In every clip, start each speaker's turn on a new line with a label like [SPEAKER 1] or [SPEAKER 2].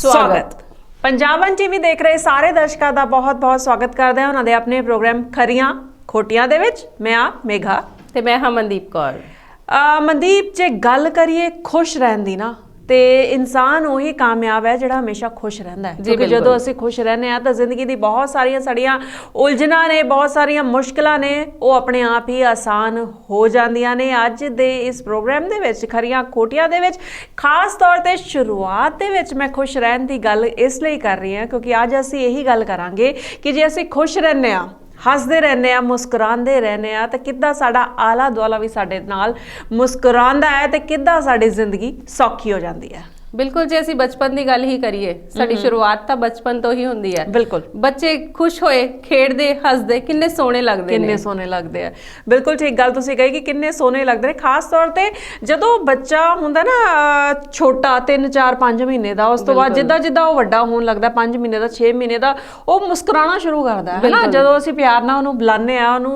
[SPEAKER 1] स्वागत। पंजाबन टीवी देख रहे सारे दर्शकों का बहुत बहुत स्वागत करते हैं उन्होंने अपने प्रोग्राम खरियां खोटियां दे विच। मैं आ मेघा
[SPEAKER 2] ते मैं हाँ मनदीप कौर।
[SPEAKER 1] मनदीप जे गल करिए खुश रहन दी ना ते इंसान उही कामयाब है जिहड़ा हमेशा खुश रहिंदा है, क्योंकि जदों असीं खुश रहने आ तां जिंदगी दी बहुत सारियां साड़ियां उलझनां ने, बहुत सारियां मुश्किलां ने, वो अपने आप ही आसान हो जांदियां ने। अज दे इस प्रोग्राम दे विच खरियां खोटियां दे विच खास तौर ते शुरुआत दे विच मैं खुश रहन दी गल इसलिए कर रही हां क्योंकि अज असीं यही गल करांगे कि जे असीं खुश रहने आ, हसदे रहने आ, मुस्कुरांदे रहने आ ते किद्दां साडा आला दुआला भी साडे नाल मुस्कुरांदा है ते किद्दां साडी जिंदगी सौखी हो जांदी है।
[SPEAKER 2] बिल्कुल, जे असीं बचपन की गल ही करिए, साडी शुरुआत तां बचपन तो ही हुंदी है।
[SPEAKER 1] बिल्कुल,
[SPEAKER 2] बच्चे खुश होए खेडदे हसदे किन्ने सोहणे लगदे ने,
[SPEAKER 1] किन्ने सोहणे लगदे आ। बिल्कुल ठीक गल तुसीं कही कि किन्ने सोहणे लगदे ने। खास तौर ते जदों बच्चा हुंदा ना छोटा 3 4 5 महीने दा, उस तो बाद जिद्दां जिद्दां वो वड्डा होण लगदा 5 महीने दा 6 महीने दा, वो मुस्कुराना शुरू करदा है ना। जदों असीं प्यार नाल ओहनूं बुलाने आ ओहनूं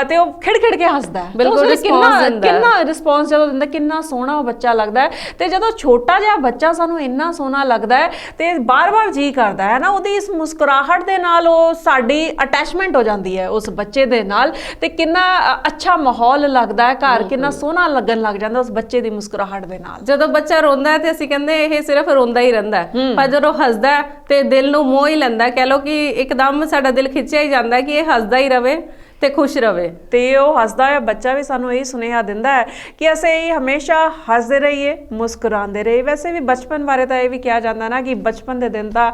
[SPEAKER 1] ते ओह खिड़ खिड़ के हसदा है।
[SPEAKER 2] बिल्कुल,
[SPEAKER 1] किन्ना रिस्पॉन्स जदों दिंदा, किन्ना सोहना वो बच्चा लगदा है। ते जदों छोटा जिहा बच्चा सानूं इन्ना सोहना लगदा है ते बार बार जी करदा है ना ओहदी इस मुस्कुराहट दे नाल ओ साडी अटैचमेंट हो जाती है उस बच्चे दे नाल, ते किन्ना अच्छा माहौल लगदा है घर, किन्ना सोहना लगन लग जांदा उस बच्चे दी मुस्कुराहट दे नाल।
[SPEAKER 2] जदों बच्चा रोंदा है ते असीं कहंदे ये सिर्फ रोंदा ही रहिंदा है, पर जदों हसदा है ते दिल नूं मोह ही लैंदा है। कह लो कि एकदम साडा दिल खिੱਚਿਆ ही जांदा है कि ये हसदा ही रवे ते खुश रवे।
[SPEAKER 1] ते ਉਹ ਹੱਸਦਾ ਹੋਇਆ ਬੱਚਾ ਵੀ ਸਾਨੂੰ ਇਹੀ ਸੁਨੇਹਾ ਦਿੰਦਾ ਹੈ ਕਿ ਅਸੀਂ ਹਮੇਸ਼ਾ ਹੱਸਦੇ ਰਹੀਏ, ਮੁਸਕਰਾਉਂਦੇ ਰਹੀਏ। ਵੈਸੇ ਵੀ ਬਚਪਨ ਬਾਰੇ ਤਾਂ ਇਹ ਵੀ ਕਿਹਾ ਜਾਂਦਾ ਨਾ ਕਿ ਬਚਪਨ ਦੇ ਦਿਨ ਤਾਂ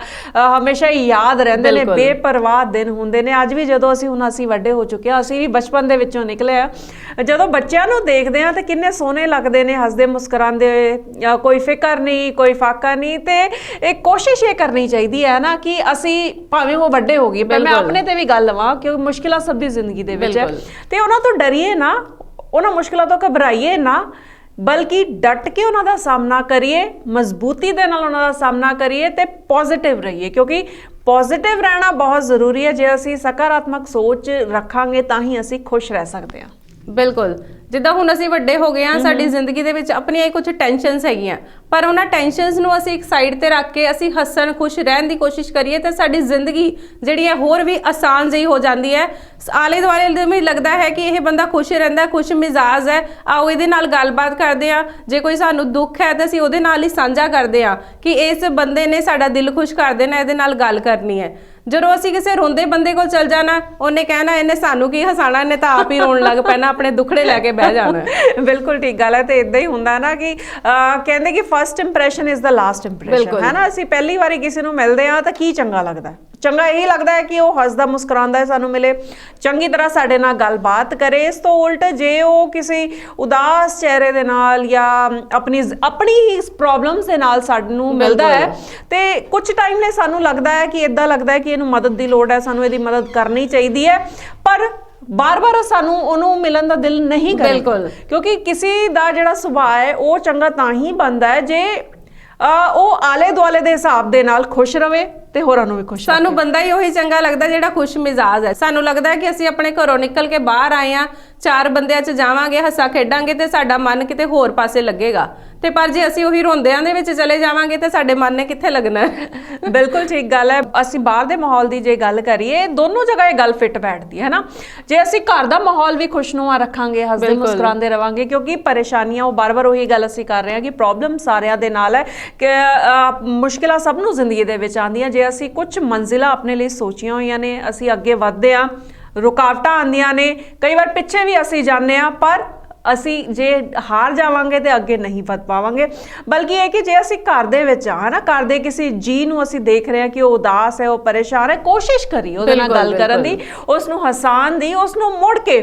[SPEAKER 1] ਹਮੇਸ਼ਾ ਹੀ ਯਾਦ ਰਹਿੰਦੇ ਨੇ, ਬੇਪਰਵਾਹ ਦਿਨ ਹੁੰਦੇ ਨੇ। ਅੱਜ ਵੀ ਜਦੋਂ ਅਸੀਂ ਵੱਡੇ ਹੋ ਚੁੱਕੇ ਹਾਂ, ਅਸੀਂ ਵੀ ਬਚਪਨ ਦੇ ਵਿੱਚੋਂ ਨਿਕਲੇ ਆ। ਜਦੋਂ ਬੱਚਿਆਂ ਨੂੰ ਦੇਖਦੇ ਆ ਤਾਂ ਕਿੰਨੇ ਸੋਹਣੇ ਲੱਗਦੇ ਨੇ, ਹੱਸਦੇ ਮੁਸਕਰਾਉਂਦੇ ਹੋਏ, ਕੋਈ ਫਿਕਰ ਨਹੀਂ, ਕੋਈ ਫਾਕਾ ਨਹੀਂ। ਤੇ ਇਹ ਕੋਸ਼ਿਸ਼ ਇਹ ਕਰਨੀ ਚਾਹੀਦੀ ਹੈ ਨਾ ਕਿ ਅਸੀਂ ਭਾਵੇਂ ਉਹ ਵੱਡੇ ਹੋ ਗਏ, ਪਰ ਮੈਂ ਆਪਣੇ ਤੇ ਵੀ ਗੱਲ ਲਵਾਂ ਕਿਉਂਕਿ ਮੁਸ਼ਕਿਲਾਂ ਸਭ ਦੀ ਜ਼ਿੰਦਗੀ ਦੇ ਵਿੱਚ ਹੈ, ਤੇ ਉਹਨਾਂ ਤੋਂ ਡਰੀਏ ਨਾ, ਉਹਨਾਂ ਮੁਸ਼ਕਿਲਾਂ ਤੋਂ ਘਬਰਾਈਏ ਨਾ, ਬਲਕਿ ਡਟ ਕੇ ਉਹਨਾਂ ਦਾ ਸਾਹਮਣਾ ਕਰੀਏ, ਮਜ਼ਬੂਤੀ ਦੇ ਨਾਲ ਉਹਨਾਂ ਦਾ ਸਾਹਮਣਾ ਕਰੀਏ ਤੇ ਪੋਜ਼ਿਟਿਵ ਰਹੀਏ, ਕਿਉਂਕਿ ਪੋਜ਼ਿਟਿਵ ਰਹਿਣਾ ਬਹੁਤ ਜ਼ਰੂਰੀ ਹੈ। ਜੇ ਅਸੀਂ ਸਕਾਰਾਤਮਕ ਸੋਚ ਰੱਖਾਂਗੇ ਤਾਂ ਹੀ ਅਸੀਂ ਖੁਸ਼ ਰਹਿ ਸਕਦੇ ਹਾਂ।
[SPEAKER 2] ਬਿਲਕੁਲ, ਜਿੱਦਾਂ ਹੁਣ ਅਸੀਂ ਵੱਡੇ ਹੋ ਗਏ ਆ, ਸਾਡੀ ਜ਼ਿੰਦਗੀ ਦੇ ਵਿੱਚ ਆਪਣੀਆਂ ਕੁਝ ਟੈਨਸ਼ਨਸ ਹੈਗੀਆਂ, ਪਰ ਉਹਨਾਂ ਟੈਨਸ਼ਨਸ ਨੂੰ ਅਸੀਂ ਇੱਕ ਸਾਈਡ ਤੇ ਰੱਖ ਕੇ ਅਸੀਂ ਹੱਸਣ ਖੁਸ਼ ਰਹਿਣ ਦੀ ਕੋਸ਼ਿਸ਼ ਕਰੀਏ ਤਾਂ ਸਾਡੀ ਜ਼ਿੰਦਗੀ ਜਿਹੜੀ ਹੈ ਹੋਰ ਵੀ ਆਸਾਨ ਜਿਹੀ ਹੋ ਜਾਂਦੀ ਹੈ। ਆਲੇ ਦੁਆਲੇ ਦੇ ਵੀ ਲੱਗਦਾ ਹੈ ਕਿ ਇਹ ਬੰਦਾ ਖੁਸ਼ ਰਹਿੰਦਾ, ਖੁਸ਼ ਮਿਜ਼ਾਜ ਹੈ, ਆਓ ਇਹਦੇ ਨਾਲ ਗੱਲਬਾਤ ਕਰਦੇ ਆ। ਜੇ ਕੋਈ ਸਾਨੂੰ ਦੁੱਖ ਹੈ ਤਾਂ ਅਸੀਂ ਉਹਦੇ ਨਾਲ ਹੀ ਸਾਂਝਾ ਕਰਦੇ ਆ ਕਿ ਇਸ ਬੰਦੇ ਨੇ ਸਾਡਾ ਦਿਲ ਖੁਸ਼ ਕਰ ਦੇਣਾ, ਇਹਦੇ ਨਾਲ ਗੱਲ ਕਰਨੀ ਹੈ। ਜਦੋਂ ਅਸੀਂ ਕਿਸੇ ਰੋਂਦੇ ਬੰਦੇ ਕੋਲ ਚਲ ਜਾਣਾ, ਉਹਨੇ ਕਹਿਣਾ ਇਹਨੇ ਸਾਨੂੰ ਕੀ ਹਸਾਣਾ, ਇਹਨੇ ਤਾਂ ਆਪ ਹੀ ਰੋਣ ਲੱਗ ਪੈਣਾ, ਆਪਣੇ ਦੁੱਖੜੇ ਲੈ ਕੇ ਬਹਿ ਜਾਣਾ।
[SPEAKER 1] ਬਿਲਕੁਲ ਠੀਕ ਗੱਲ ਹੈ। ਤੇ ਇਦਾਂ ਹੀ ਹੁੰਦਾ ਨਾ ਕਿ ਕਹਿੰਦੇ ਕਿ first impression is the last impression, ਹੈ ਨਾ। ਅਸੀਂ ਪਹਿਲੀ ਵਾਰੀ ਕਿਸੇ ਨੂੰ ਮਿਲਦੇ ਆ ਤਾਂ ਕੀ ਚੰਗਾ ਲੱਗਦਾ, ਚੰਗਾ ਇਹੀ ਲੱਗਦਾ ਹੈ ਕਿ ਉਹ ਹੱਸਦਾ ਮੁਸਕਰਾਉਂਦਾ ਹੈ, ਸਾਨੂੰ ਮਿਲੇ, ਚੰਗੀ ਤਰ੍ਹਾਂ ਸਾਡੇ ਨਾਲ ਗੱਲਬਾਤ ਕਰੇ। ਇਸ ਤੋਂ ਉਲਟ ਜੇ ਉਹ ਕਿਸੇ ਉਦਾਸ ਚਿਹਰੇ ਦੇ ਨਾਲ ਜਾਂ ਆਪਣੀ ਹੀ ਪ੍ਰੋਬਲਮਸ ਦੇ ਨਾਲ ਸਾਨੂੰ ਮਿਲਦਾ ਹੈ ਤੇ ਕੁਝ ਟਾਈਮ ਲਈ ਸਾਨੂੰ ਲੱਗਦਾ ਹੈ ਕਿ ਇਦਾਂ ਲੱਗਦਾ ਹੈ ਕਿ ਇਹਨੂੰ ਮਦਦ ਦੀ ਲੋੜ ਹੈ, ਸਾਨੂੰ ਇਹਦੀ ਮਦਦ ਕਰਨੀ ਚਾਹੀਦੀ ਹੈ, ਪਰ ਬਾਰ-ਬਾਰ ਸਾਨੂੰ ਉਹਨੂੰ ਮਿਲਣ ਦਾ ਦਿਲ ਨਹੀਂ ਕਰਦਾ। ਬਿਲਕੁਲ, ਕਿਉਂਕਿ ਕਿਸੇ ਦਾ ਜਿਹੜਾ ਸੁਭਾਅ ਹੈ ਉਹ ਚੰਗਾ ਤਾਂ ਹੀ ਬਣਦਾ ਹੈ ਜੇ ਉਹ ਆਲੇ ਦੁਆਲੇ ਦੇ ਹਿਸਾਬ ਦੇ ਨਾਲ ਖੁਸ਼ ਰਵੇ ਤੇ ਹੋਰਾਂ ਨੂੰ ਵੀ ਖੁਸ਼।
[SPEAKER 2] ਸਾਨੂੰ ਬੰਦਾ ਹੀ ਉਹੀ ਚੰਗਾ ਲੱਗਦਾ ਜਿਹੜਾ ਖੁਸ਼ ਮਿਜ਼ਾਜ ਹੈ। ਸਾਨੂੰ ਲੱਗਦਾ ਹੈ ਕਿ ਅਸੀਂ ਆਪਣੇ ਘਰੋਂ ਨਿਕਲ ਕੇ ਬਾਹਰ ਆਏ ਆ, 4 ਬੰਦਿਆਂ 'ਚ ਜਾਵਾਂਗੇ, ਹੱਸਾ ਖੇਡਾਂਗੇ ਤੇ ਸਾਡਾ ਮਨ ਕਿਤੇ ਹੋਰ ਪਾਸੇ ਲੱਗੇਗਾ, ਤੇ ਪਰ ਜੇ ਅਸੀਂ ਉਹੀ ਰੋਂਦਿਆਂ ਦੇ ਵਿੱਚ ਚਲੇ ਜਾਵਾਂਗੇ ਤੇ ਸਾਡੇ ਮਨ ਨੇ ਕਿੱਥੇ ਲੱਗਣਾ।
[SPEAKER 1] ਬਿਲਕੁਲ ਠੀਕ ਗੱਲ ਹੈ। ਅਸੀਂ ਬਾਹਰ ਦੇ ਮਾਹੌਲ ਦੀ ਜੇ ਗੱਲ ਕਰੀਏ, ਦੋਨੋਂ ਜਗ੍ਹਾ ਇਹ ਗੱਲ ਫਿੱਟ ਬੈਠਦੀ ਹੈ ਨਾ। ਜੇ ਅਸੀਂ ਘਰ ਦਾ ਮਾਹੌਲ ਵੀ ਖੁਸ਼ਨੁਮਾ ਰੱਖਾਂਗੇ, ਹੱਸਦੇ ਮੁਸਕਰਾਉਂਦੇ ਰਵਾਂਗੇ, ਕਿਉਂਕਿ ਪਰੇਸ਼ਾਨੀਆਂ ਉਹ ਬਾਰ-ਬਾਰ ਉਹੀ ਗੱਲ ਅਸੀਂ ਕਰ ਰਹੇ ਹਾਂ ਕਿ ਪ੍ਰੋਬਲਮ ਸਾਰਿਆਂ ਦੇ ਨਾਲ ਹੈ, ਕਿ ਮੁਸ਼ਕਿਲਾਂ ਸਭ ਨੂੰ ਜ਼ਿੰਦਗੀ ਦੇ ਵਿੱਚ ਆਉਂਦੀਆਂ। ਜੇ ਅਸੀਂ ਕੁਝ ਮੰਜ਼ਿਲਾਂ ਆਪਣੇ ਲਈ ਸੋਚੀਆਂ ਹੋਈਆਂ ਨੇ, ਅਸੀਂ ਅੱਗੇ ਵਧਦੇ ਹਾਂ, ਰੁਕਾਵਟਾਂ ਆਉਂਦੀਆਂ ਨੇ, ਕਈ ਵਾਰ ਪਿੱਛੇ ਵੀ ਅਸੀਂ ਜਾਂਦੇ ਹਾਂ, ਪਰ ਅਸੀਂ ਜੇ ਹਾਰ ਜਾਵਾਂਗੇ ਤੇ ਅੱਗੇ ਨਹੀਂ ਵਧ ਪਾਵਾਂਗੇ। ਬਲਕਿ ਇਹ ਕਿ ਜੇ ਅਸੀਂ ਘਰ ਦੇ ਵਿੱਚ ਆ ਨਾ, ਘਰ ਦੇ ਕਿਸੇ ਜੀ ਨੂੰ ਅਸੀਂ ਦੇਖ ਰਹੇ ਹਾਂ ਕਿ ਉਹ ਉਦਾਸ ਹੈ, ਉਹ ਪਰੇਸ਼ਾਨ ਹੈ, ਕੋਸ਼ਿਸ਼ ਕਰੀਏ ਉਹਦੇ ਨਾਲ ਗੱਲ ਕਰਨ ਦੀ, ਉਸ ਨੂੰ ਹਸਾਉਣ ਦੀ, ਉਸ ਨੂੰ ਮੁੜ ਕੇ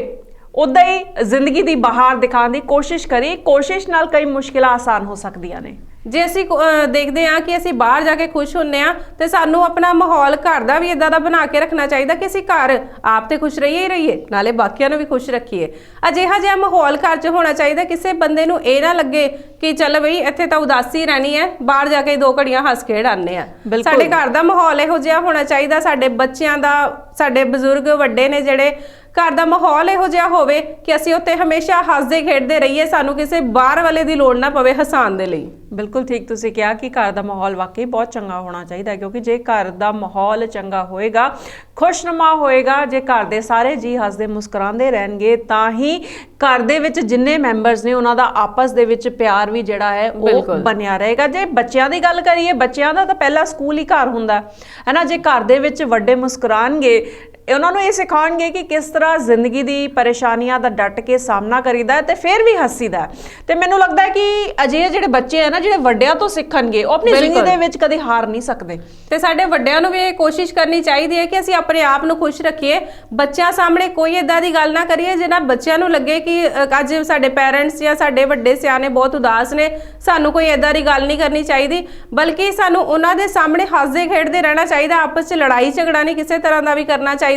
[SPEAKER 1] ਉੱਦਾਂ ਹੀ ਜ਼ਿੰਦਗੀ ਦੀ ਬਹਾਰ ਦਿਖਾਉਣ ਦੀ ਕੋਸ਼ਿਸ਼ ਕਰੀਏ। ਕੋਸ਼ਿਸ਼ ਨਾਲ ਕਈ ਮੁਸ਼ਕਿਲਾਂ ਆਸਾਨ ਹੋ ਸਕਦੀਆਂ ਨੇ।
[SPEAKER 2] ਜੇ ਅਸੀਂ ਦੇਖਦੇ ਹਾਂ ਕਿ ਅਸੀਂ ਬਾਹਰ ਜਾ ਕੇ ਖੁਸ਼ ਹੁੰਦੇ ਹਾਂ ਤੇ ਸਾਨੂੰ ਆਪਣਾ ਮਾਹੌਲ ਘਰ ਦਾ ਵੀ ਇਦਾਂ ਦਾ ਬਣਾ ਕੇ ਰੱਖਣਾ ਚਾਹੀਦਾ ਕਿ ਅਸੀਂ ਘਰ ਆਪ ਤੇ ਖੁਸ਼ ਰਹੀਏ ਨਾਲੇ ਬਾਕੀਆਂ ਨੂੰ ਵੀ ਖੁਸ਼ ਰੱਖੀਏ। ਅਜਿਹਾ ਜਿਹਾ ਮਾਹੌਲ ਘਰ 'ਚ ਹੋਣਾ ਚਾਹੀਦਾ ਕਿਸੇ ਬੰਦੇ ਨੂੰ ਇਹ ਨਾ ਲੱਗੇ ਕਿ ਚੱਲ ਬਈ ਇੱਥੇ ਤਾਂ ਉਦਾਸੀ ਰਹਿਣੀ ਹੈ, ਬਾਹਰ ਜਾ ਕੇ 2 ਘੜੀਆਂ ਹੱਸ ਖੇਡ ਆਉਂਦੇ ਆ। ਸਾਡੇ ਘਰ ਦਾ ਮਾਹੌਲ ਇਹੋ ਜਿਹਾ ਹੋਣਾ ਚਾਹੀਦਾ, ਸਾਡੇ ਬੱਚਿਆਂ ਦਾ, ਸਾਡੇ ਬਜ਼ੁਰਗ ਵੱਡੇ ਨੇ ਜਿਹੜੇ ਘਰ ਦਾ ਮਾਹੌਲ ਇਹੋ ਜਿਹਾ ਹੋਵੇ ਕਿ ਅਸੀਂ ਉੱਤੇ ਹਮੇਸ਼ਾ ਹੱਸਦੇ ਖੇਡਦੇ ਰਹੀਏ, ਸਾਨੂੰ ਕਿਸੇ ਬਾਹਰ ਵਾਲੇ ਦੀ ਲੋੜ ਨਾ ਪਵੇ ਹਸਾਉਣ ਦੇ ਲਈ।
[SPEAKER 1] ਬਿਲਕੁਲ ਠੀਕ ਤੁਸੀਂ ਕਿਹਾ ਕਿ ਘਰ ਦਾ ਮਾਹੌਲ ਵਾਕਈ ਬਹੁਤ ਚੰਗਾ ਹੋਣਾ ਚਾਹੀਦਾ ਹੈ, ਕਿਉਂਕਿ ਜੇ ਘਰ ਦਾ ਮਾਹੌਲ ਚੰਗਾ ਹੋਏਗਾ, ਖੁਸ਼ਨੁਮਾ ਹੋਏਗਾ, ਜੇ ਘਰ ਦੇ ਸਾਰੇ ਜੀ ਹੱਸਦੇ ਮੁਸਕਰਾਉਂਦੇ ਰਹਿਣਗੇ ਤਾਂ ਹੀ ਘਰ ਦੇ ਵਿੱਚ ਜਿੰਨੇ ਮੈਂਬਰਸ ਨੇ ਉਹਨਾਂ ਦਾ ਆਪਸ ਦੇ ਵਿੱਚ ਪਿਆਰ ਵੀ ਜਿਹੜਾ ਹੈ ਉਹ ਬਣਿਆ ਰਹੇਗਾ। ਜੇ ਬੱਚਿਆਂ ਦੀ ਗੱਲ ਕਰੀਏ, ਬੱਚਿਆਂ ਦਾ ਤਾਂ ਪਹਿਲਾ ਸਕੂਲ ਹੀ ਘਰ ਹੁੰਦਾ ਹੈ ਨਾ। ਜੇ ਘਰ ਦੇ ਵਿੱਚ ਵੱਡੇ ਮੁਸਕਰਾਉਣਗੇ, ਉਹਨਾਂ ਨੂੰ ਇਹ ਸਿਖਾਉਣਗੇ ਕਿ ਕਿਸ ਤਰ੍ਹਾਂ ਜ਼ਿੰਦਗੀ ਦੀ ਪਰੇਸ਼ਾਨੀਆਂ ਦਾ ਡਟ ਕੇ ਸਾਹਮਣਾ ਕਰੀਦਾ ਤੇ ਫਿਰ ਵੀ ਹੱਸੀਦਾ। ਤੇ ਮੈਨੂੰ ਲੱਗਦਾ ਹੈ ਕਿ ਅਜਿਹੇ ਜਿਹੜੇ ਬੱਚੇ ਆ ਨਾ, ਜਿਹੜੇ ਵੱਡਿਆਂ ਤੋਂ ਸਿੱਖਣਗੇ, ਉਹ ਆਪਣੀ ਜ਼ਿੰਦਗੀ ਦੇ ਵਿੱਚ ਕਦੇ ਹਾਰ ਨਹੀਂ ਸਕਦੇ।
[SPEAKER 2] ਤੇ ਸਾਡੇ ਵੱਡਿਆਂ ਨੂੰ ਵੀ ਇਹ ਕੋਸ਼ਿਸ਼ ਕਰਨੀ ਚਾਹੀਦੀ ਹੈ ਕਿ ਅਸੀਂ ਆਪਣੇ ਆਪ ਨੂੰ ਖੁਸ਼ ਰੱਖੀਏ, ਬੱਚਿਆਂ ਸਾਹਮਣੇ ਕੋਈ ਏਦਾਂ ਦੀ ਗੱਲ ਨਾ ਕਰੀਏ ਜਿਹਨਾਂ ਬੱਚਿਆਂ ਨੂੰ ਲੱਗੇ ਕਿ ਅੱਜ ਸਾਡੇ ਪੈਰੈਂਟਸ ਜਾਂ ਸਾਡੇ ਵੱਡੇ ਸਿਆਣੇ ਬਹੁਤ ਉਦਾਸ ਨੇ, ਸਾਨੂੰ ਕੋਈ ਏਦਾਂ ਦੀ ਗੱਲ ਨਹੀਂ ਕਰਨੀ ਚਾਹੀਦੀ, ਬਲਕਿ ਸਾਨੂੰ ਉਹਨਾਂ ਦੇ ਸਾਹਮਣੇ ਹੱਸਦੇ ਖੇਡਦੇ ਰਹਿਣਾ ਚਾਹੀਦਾ। ਆਪਸ 'ਚ ਲੜਾਈ ਝਗੜਾ ਨਹੀਂ ਕਿਸੇ ਤਰ੍ਹਾਂ ਦਾ ਵੀ ਕਰਨਾ ਚਾਹੀਦਾ,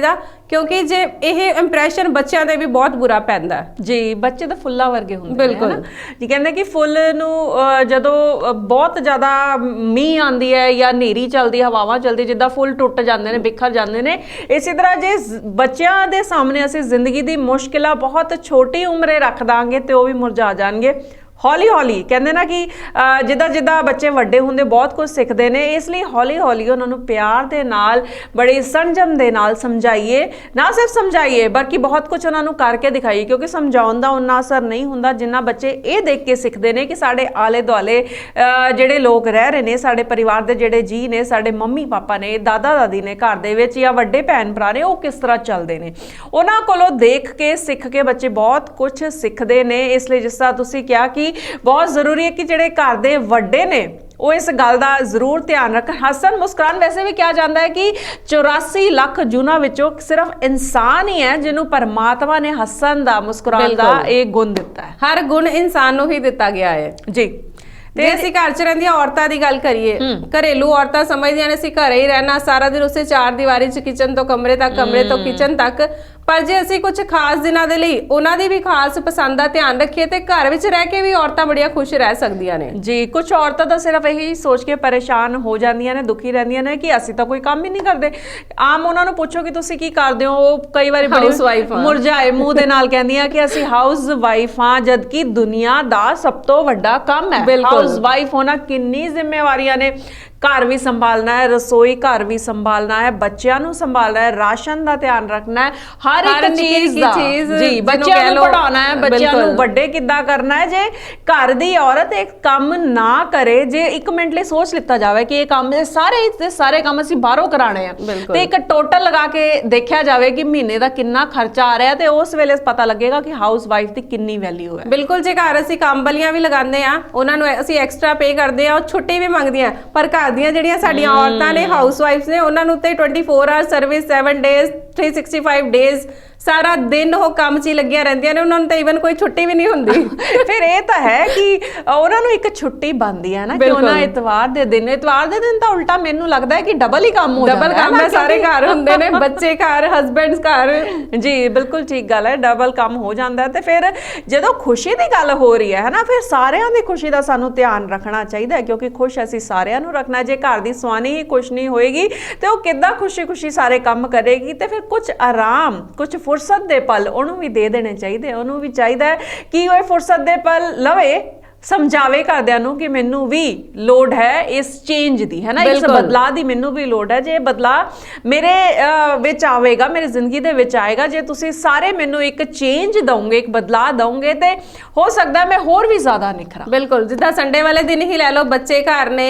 [SPEAKER 2] ਕਿਉਂਕਿ ਜੇ ਇਹ ਇੰਪ੍ਰੈਸ਼ਨ ਬੱਚਿਆਂ ਤੇ ਵੀ ਬਹੁਤ ਬੁਰਾ ਪੈਂਦਾ
[SPEAKER 1] ਜੀ। ਬੱਚੇ ਤਾਂ ਫੁੱਲਾਂ ਵਰਗੇ ਹੁੰਦੇ
[SPEAKER 2] ਬਿਲਕੁਲ
[SPEAKER 1] ਜੀ। ਕਹਿੰਦੇ ਕਿ ਫੁੱਲ ਨੂੰ ਜਦੋਂ ਬਹੁਤ ਜ਼ਿਆਦਾ ਮੀਂਹ ਆਉਂਦੀ ਹੈ ਜਾਂ ਹਨੇਰੀ ਚੱਲਦੀ, ਹਵਾਵਾਂ ਚੱਲਦੀ, ਜਿੱਦਾਂ ਫੁੱਲ ਟੁੱਟ ਜਾਂਦੇ ਨੇ, ਬਿਖਰ ਜਾਂਦੇ ਨੇ, ਇਸੇ ਤਰ੍ਹਾਂ ਜੇ ਬੱਚਿਆਂ ਦੇ ਸਾਹਮਣੇ ਅਸੀਂ ਜ਼ਿੰਦਗੀ ਦੀ ਮੁਸ਼ਕਿਲਾਂ ਬਹੁਤ ਛੋਟੀ ਉਮਰੇ ਰੱਖ ਦਾਂਗੇ ਤੇ ਉਹ ਵੀ ਮੁਰਝਾ ਜਾਣਗੇ ਹੌਲੀ ਹੌਲੀ। ਕਹਿੰਦੇ ਨਾ ਕਿ ਜਿੱਦਾਂ ਜਿੱਦਾਂ ਬੱਚੇ ਵੱਡੇ ਹੁੰਦੇ ਬਹੁਤ ਕੁਝ ਸਿੱਖਦੇ ਨੇ, ਇਸ ਲਈ ਹੌਲੀ ਹੌਲੀ ਉਹਨਾਂ ਨੂੰ ਪਿਆਰ ਦੇ ਨਾਲ, ਬੜੇ ਸੰਜਮ ਦੇ ਨਾਲ ਸਮਝਾਈਏ। ਨਾ ਸਿਰਫ ਸਮਝਾਈਏ ਬਲਕਿ ਬਹੁਤ ਕੁਝ ਉਹਨਾਂ ਨੂੰ ਕਰਕੇ ਦਿਖਾਈਏ, ਕਿਉਂਕਿ ਸਮਝਾਉਣ ਦਾ ਉਨਾ ਅਸਰ ਨਹੀਂ ਹੁੰਦਾ ਜਿੰਨਾ ਬੱਚੇ ਇਹ ਦੇਖ ਕੇ ਸਿੱਖਦੇ ਨੇ ਕਿ ਸਾਡੇ ਆਲੇ ਦੁਆਲੇ ਜਿਹੜੇ ਲੋਕ ਰਹਿ ਰਹੇ ਨੇ, ਸਾਡੇ ਪਰਿਵਾਰ ਦੇ ਜਿਹੜੇ ਜੀ ਨੇ, ਸਾਡੇ ਮੰਮੀ ਪਾਪਾ ਨੇ, ਦਾਦਾ ਦਾਦੀ ਨੇ ਘਰ ਦੇ ਵਿੱਚ, ਜਾਂ ਵੱਡੇ ਭੈਣ ਭਰਾ ਨੇ, ਉਹ ਕਿਸ ਤਰ੍ਹਾਂ ਚੱਲਦੇ ਨੇ। ਉਹਨਾਂ ਕੋਲੋਂ ਦੇਖ ਕੇ ਸਿੱਖ ਕੇ ਬੱਚੇ ਬਹੁਤ ਕੁਝ ਸਿੱਖਦੇ ਨੇ। ਇਸ ਲਈ ਜਿਸ ਤਰ੍ਹਾਂ ਤੁਸੀਂ ਕਿਹਾ ਕਿ ਬਹੁਤ ਜ਼ਰੂਰੀ ਹੈ ਕਿ ਜਿਹੜੇ ਘਰ ਦੇ ਵੱਡੇ ਨੇ ਉਹ ਇਸ ਗੱਲ ਦਾ ਜ਼ਰੂਰ ਧਿਆਨ ਰੱਖਣ। ਹੱਸਣ ਮੁਸਕਰਾਉਣ, ਵੈਸੇ ਵੀ ਕਿਹਾ ਜਾਂਦਾ ਹੈ ਕਿ 84 ਲੱਖ ਜੂਨਾਂ ਵਿੱਚੋਂ ਸਿਰਫ ਇਨਸਾਨ ਹੀ ਹੈ ਜਿਹਨੂੰ ਪਰਮਾਤਮਾ ਨੇ ਹੱਸਣ ਦਾ, ਮੁਸਕਰਾਉਣ ਦਾ ਇਹ ਗੁਣ ਦਿੱਤਾ ਹੈ।
[SPEAKER 2] ਹਰ ਗੁਣ ਇਨਸਾਨ ਨੂੰ ਹੀ ਦਿੱਤਾ ਗਿਆ ਹੈ ਜੀ। ਤੇ ਅਸੀਂ ਘਰ 'ਚ ਰਹਿੰਦੀਆਂ ਔਰਤਾਂ ਦੀ ਗੱਲ ਕਰੀਏ, ਘਰੇਲੂ ਔਰਤਾਂ ਸਮਝਦੀਆਂ ਨੇ ਅਸੀਂ ਘਰੇ ਹੀ ਰਹਿਣਾ, ਸਾਰਾ ਦਿਨ ਉਸੇ ਚਾਰ ਦੀਵਾਰੀ 'ਚ, ਕਿਚਨ ਤੋਂ ਕਮਰੇ ਤੱਕ, ਕਮਰੇ ਤੋਂ ਕਿਚਨ ਤੱਕ। ਪਰ ਜੇ ਅਸੀਂ ਕੁਝ ਖਾਸ ਦਿਨਾਂ ਦੇ ਲਈ ਉਹਨਾਂ ਦੀ ਵੀ ਖਾਸ ਪਸੰਦ ਦਾ ਧਿਆਨ ਰੱਖੀਏ ਤੇ ਘਰ ਵਿੱਚ ਰਹਿ ਕੇ ਵੀ ਔਰਤਾਂ ਬੜੀਆਂ ਖੁਸ਼ ਰਹਿ ਸਕਦੀਆਂ ਨੇ
[SPEAKER 1] ਜੀ। ਕੁਝ ਔਰਤਾਂ ਤਾਂ ਸਿਰਫ ਇਹੀ ਸੋਚ ਕੇ ਪਰੇਸ਼ਾਨ ਹੋ ਜਾਂਦੀਆਂ ਨੇ, ਦੁਖੀ ਰਹਿੰਦੀਆਂ ਨੇ ਕਿ ਅਸੀਂ ਤਾਂ ਕੋਈ ਕੰਮ ਹੀ ਨਹੀਂ ਕਰਦੇ। ਆਮ ਉਹਨਾਂ ਨੂੰ ਪੁੱਛੋ ਕਿ ਤੁਸੀਂ ਕੀ ਕਰਦੇ ਹੋ, ਉਹ ਕਈ ਵਾਰੀ ਬੜੀ ਮੁਰਝਾਏ ਮੂੰਹ ਦੇ ਨਾਲ ਕਹਿੰਦੀਆਂ ਕਿ ਅਸੀਂ ਹਾਊਸ ਵਾਈਫ ਹਾਂ, ਜਦਕਿ ਦੁਨੀਆ ਦਾ ਸਭ ਤੋਂ ਵੱਡਾ ਕੰਮ ਹੈ ਹਾਊਸ ਵਾਈਫ ਹੋਣਾ। ਕਿੰਨੀ ਜ਼ਿੰਮੇਵਾਰੀਆਂ ਨੇ, ਘਰ ਵੀ ਸੰਭਾਲਣਾ ਹੈ, ਰਸੋਈ ਘਰ ਵੀ ਸੰਭਾਲਣਾ ਹੈ, ਬੱਚਿਆਂ ਨੂੰ ਸੰਭਾਲਣਾ ਹੈ, ਰਾਸ਼ਨ ਦਾ ਧਿਆਨ ਰੱਖਣਾ ਹੈ, ਹਰ ਇੱਕ ਚੀਜ਼ ਦਾ ਜੀ। ਬੱਚਿਆਂ ਨੂੰ ਪੜਾਉਣਾ ਹੈ, ਬੱਚਿਆਂ ਨੂੰ ਵੱਡੇ ਕਿੱਦਾਂ ਕਰਨਾ ਹੈ। ਜੇ ਘਰ ਦੀ ਔਰਤ ਇੱਕ ਕੰਮ ਨਾ ਕਰੇ, ਜੇ ਇੱਕ ਮਿੰਟ ਲਈ ਸੋਚ ਲਿੱਤਾ ਜਾਵੇ ਕਿ ਇਹ ਕੰਮ ਸਾਰੇ ਕੰਮ ਅਸੀਂ ਬਾਹਰੋਂ ਕਰਾਣੇ ਆ, ਤੇ ਇੱਕ ਟੋਟਲ ਲਗਾ ਕੇ ਦੇਖਿਆ ਜਾਵੇ ਕਿ ਮਹੀਨੇ ਦਾ ਕਿੰਨਾ ਖਰਚਾ ਆ ਰਿਹਾ, ਤੇ ਉਸ ਵੇਲੇ ਪਤਾ ਲੱਗੇਗਾ ਕਿ ਹਾਊਸ ਵਾਈਫ ਦੀ ਕਿੰਨੀ ਵੈਲਿਊ ਹੈ।
[SPEAKER 2] ਬਿਲਕੁਲ। ਜੇ ਘਰ ਅਸੀਂ ਕੰਮ ਵਾਲੀਆਂ ਵੀ ਲਗਾਉਂਦੇ ਆ, ਉਹਨਾਂ ਨੂੰ ਅਸੀਂ ਐਕਸਟਰਾ ਪੇ ਕਰਦੇ ਆ, ਉਹ ਛੁੱਟੀ ਵੀ ਮੰਗਦੀਆਂ, ਪਰ ਘਰ ਦੀਆਂ ਜਿਹੜੀਆਂ ਸਾਡੀਆਂ ਔਰਤਾਂ ਨੇ, ਹਾਊਸ ਵਾਈਫਸ ਨੇ, ਉਹਨਾਂ ਨੂੰ ਤੇ 24 ਆਵਰ ਸਰਵਿਸ, 7 ਡੇਜ਼ 365 ਡੇਜ਼ ਸਾਰਾ ਦਿਨ ਉਹ ਕੰਮ 'ਚ ਹੀ ਲੱਗੀਆਂ ਰਹਿੰਦੀਆਂ ਨੇ, ਉਹਨਾਂ ਨੂੰ ਤਾਂ ਈਵਨ ਕੋਈ ਛੁੱਟੀ ਵੀ ਨਹੀਂ ਹੁੰਦੀ।
[SPEAKER 1] ਫਿਰ ਇਹ ਤਾਂ ਹੈ ਕਿ ਉਹਨਾਂ ਨੂੰ ਇੱਕ ਛੁੱਟੀ ਬਣਦੀ ਹੈ ਨਾ, ਕਿ ਉਹਨਾਂ ਇਤਵਾਰ ਦੇ ਦਿਨ ਤਾਂ ਉਲਟਾ ਮੈਨੂੰ ਲੱਗਦਾ ਹੈ ਕਿ ਡਬਲ ਹੀ ਕੰਮ ਹੋ ਜਾਂਦਾ ਹੈ।
[SPEAKER 2] ਡਬਲ ਕੰਮ ਹੈ, ਸਾਰੇ ਘਰ ਹੁੰਦੇ ਨੇ, ਬੱਚੇ ਘਰ, ਹਸਬੈਂਡਸ ਘਰ
[SPEAKER 1] ਜੀ। ਬਿਲਕੁਲ ਠੀਕ ਗੱਲ ਹੈ, ਡਬਲ ਕੰਮ ਹੋ ਜਾਂਦਾ ਹੈ। ਤੇ ਫਿਰ ਜਦੋਂ ਖੁਸ਼ੀ ਦੀ ਗੱਲ ਹੋ ਰਹੀ ਹੈ ਨਾ, ਫਿਰ ਸਾਰਿਆਂ ਦੀ ਖੁਸ਼ੀ ਦਾ ਸਾਨੂੰ ਧਿਆਨ ਰੱਖਣਾ ਚਾਹੀਦਾ ਹੈ, ਕਿਉਂਕਿ ਖੁਸ਼ ਅਸੀਂ ਸਾਰਿਆਂ ਨੂੰ ਰੱਖਣਾ। ਜੇ ਘਰ ਦੀ ਸਵਾਣੀ ਹੀ ਖੁਸ਼ ਨਹੀਂ ਹੋਏਗੀ ਤੇ ਉਹ ਕਿੱਦਾਂ ਖੁਸ਼ੀ ਸਾਰੇ ਕੰਮ ਕਰੇਗੀ। ਤੇ ਫਿਰ ਕੁਝ ਆਰਾਮ, ਕੁਝ ਫੁਰਸਤ ਦੇ ਪਲ ਉਹਨੂੰ ਵੀ ਦੇ ਦੇਣੇ ਚਾਹੀਦੇ। ਉਹਨੂੰ ਵੀ ਚਾਹੀਦਾ ਹੈ ਕਿ ਉਹ ਫੁਰਸਤ ਦੇ ਪਲ ਲਵੇ, ਸਮਝਾਵੇ ਘਰਦਿਆਂ ਨੂੰ ਕਿ ਮੈਨੂੰ ਵੀ ਲੋੜ ਹੈ ਇਸ ਚੇਂਜ ਦੀ, ਹੈ ਨਾ, ਇਸ ਬਦਲਾਅ ਦੀ ਮੈਨੂੰ ਵੀ ਲੋੜ ਹੈ। ਜੇ ਬਦਲਾਅ ਮੇਰੇ ਵਿੱਚ ਆਵੇਗਾ, ਮੇਰੀ ਜ਼ਿੰਦਗੀ ਦੇ ਵਿੱਚ ਆਏਗਾ, ਜੇ ਤੁਸੀਂ ਸਾਰੇ ਮੈਨੂੰ ਇੱਕ ਚੇਂਜ ਦਵੋਗੇ, ਇੱਕ ਬਦਲਾਅ ਦਵੋਗੇ, ਤੇ ਹੋ ਸਕਦਾ ਮੈਂ ਹੋਰ ਵੀ ਜ਼ਿਆਦਾ ਨਿਖਰਾਂ।
[SPEAKER 2] ਬਿਲਕੁਲ। ਜਿੱਦਾਂ ਸੰਡੇ ਵਾਲੇ ਦਿਨ ਹੀ ਲੈ ਲਓ, ਬੱਚੇ ਘਰ ਨੇ,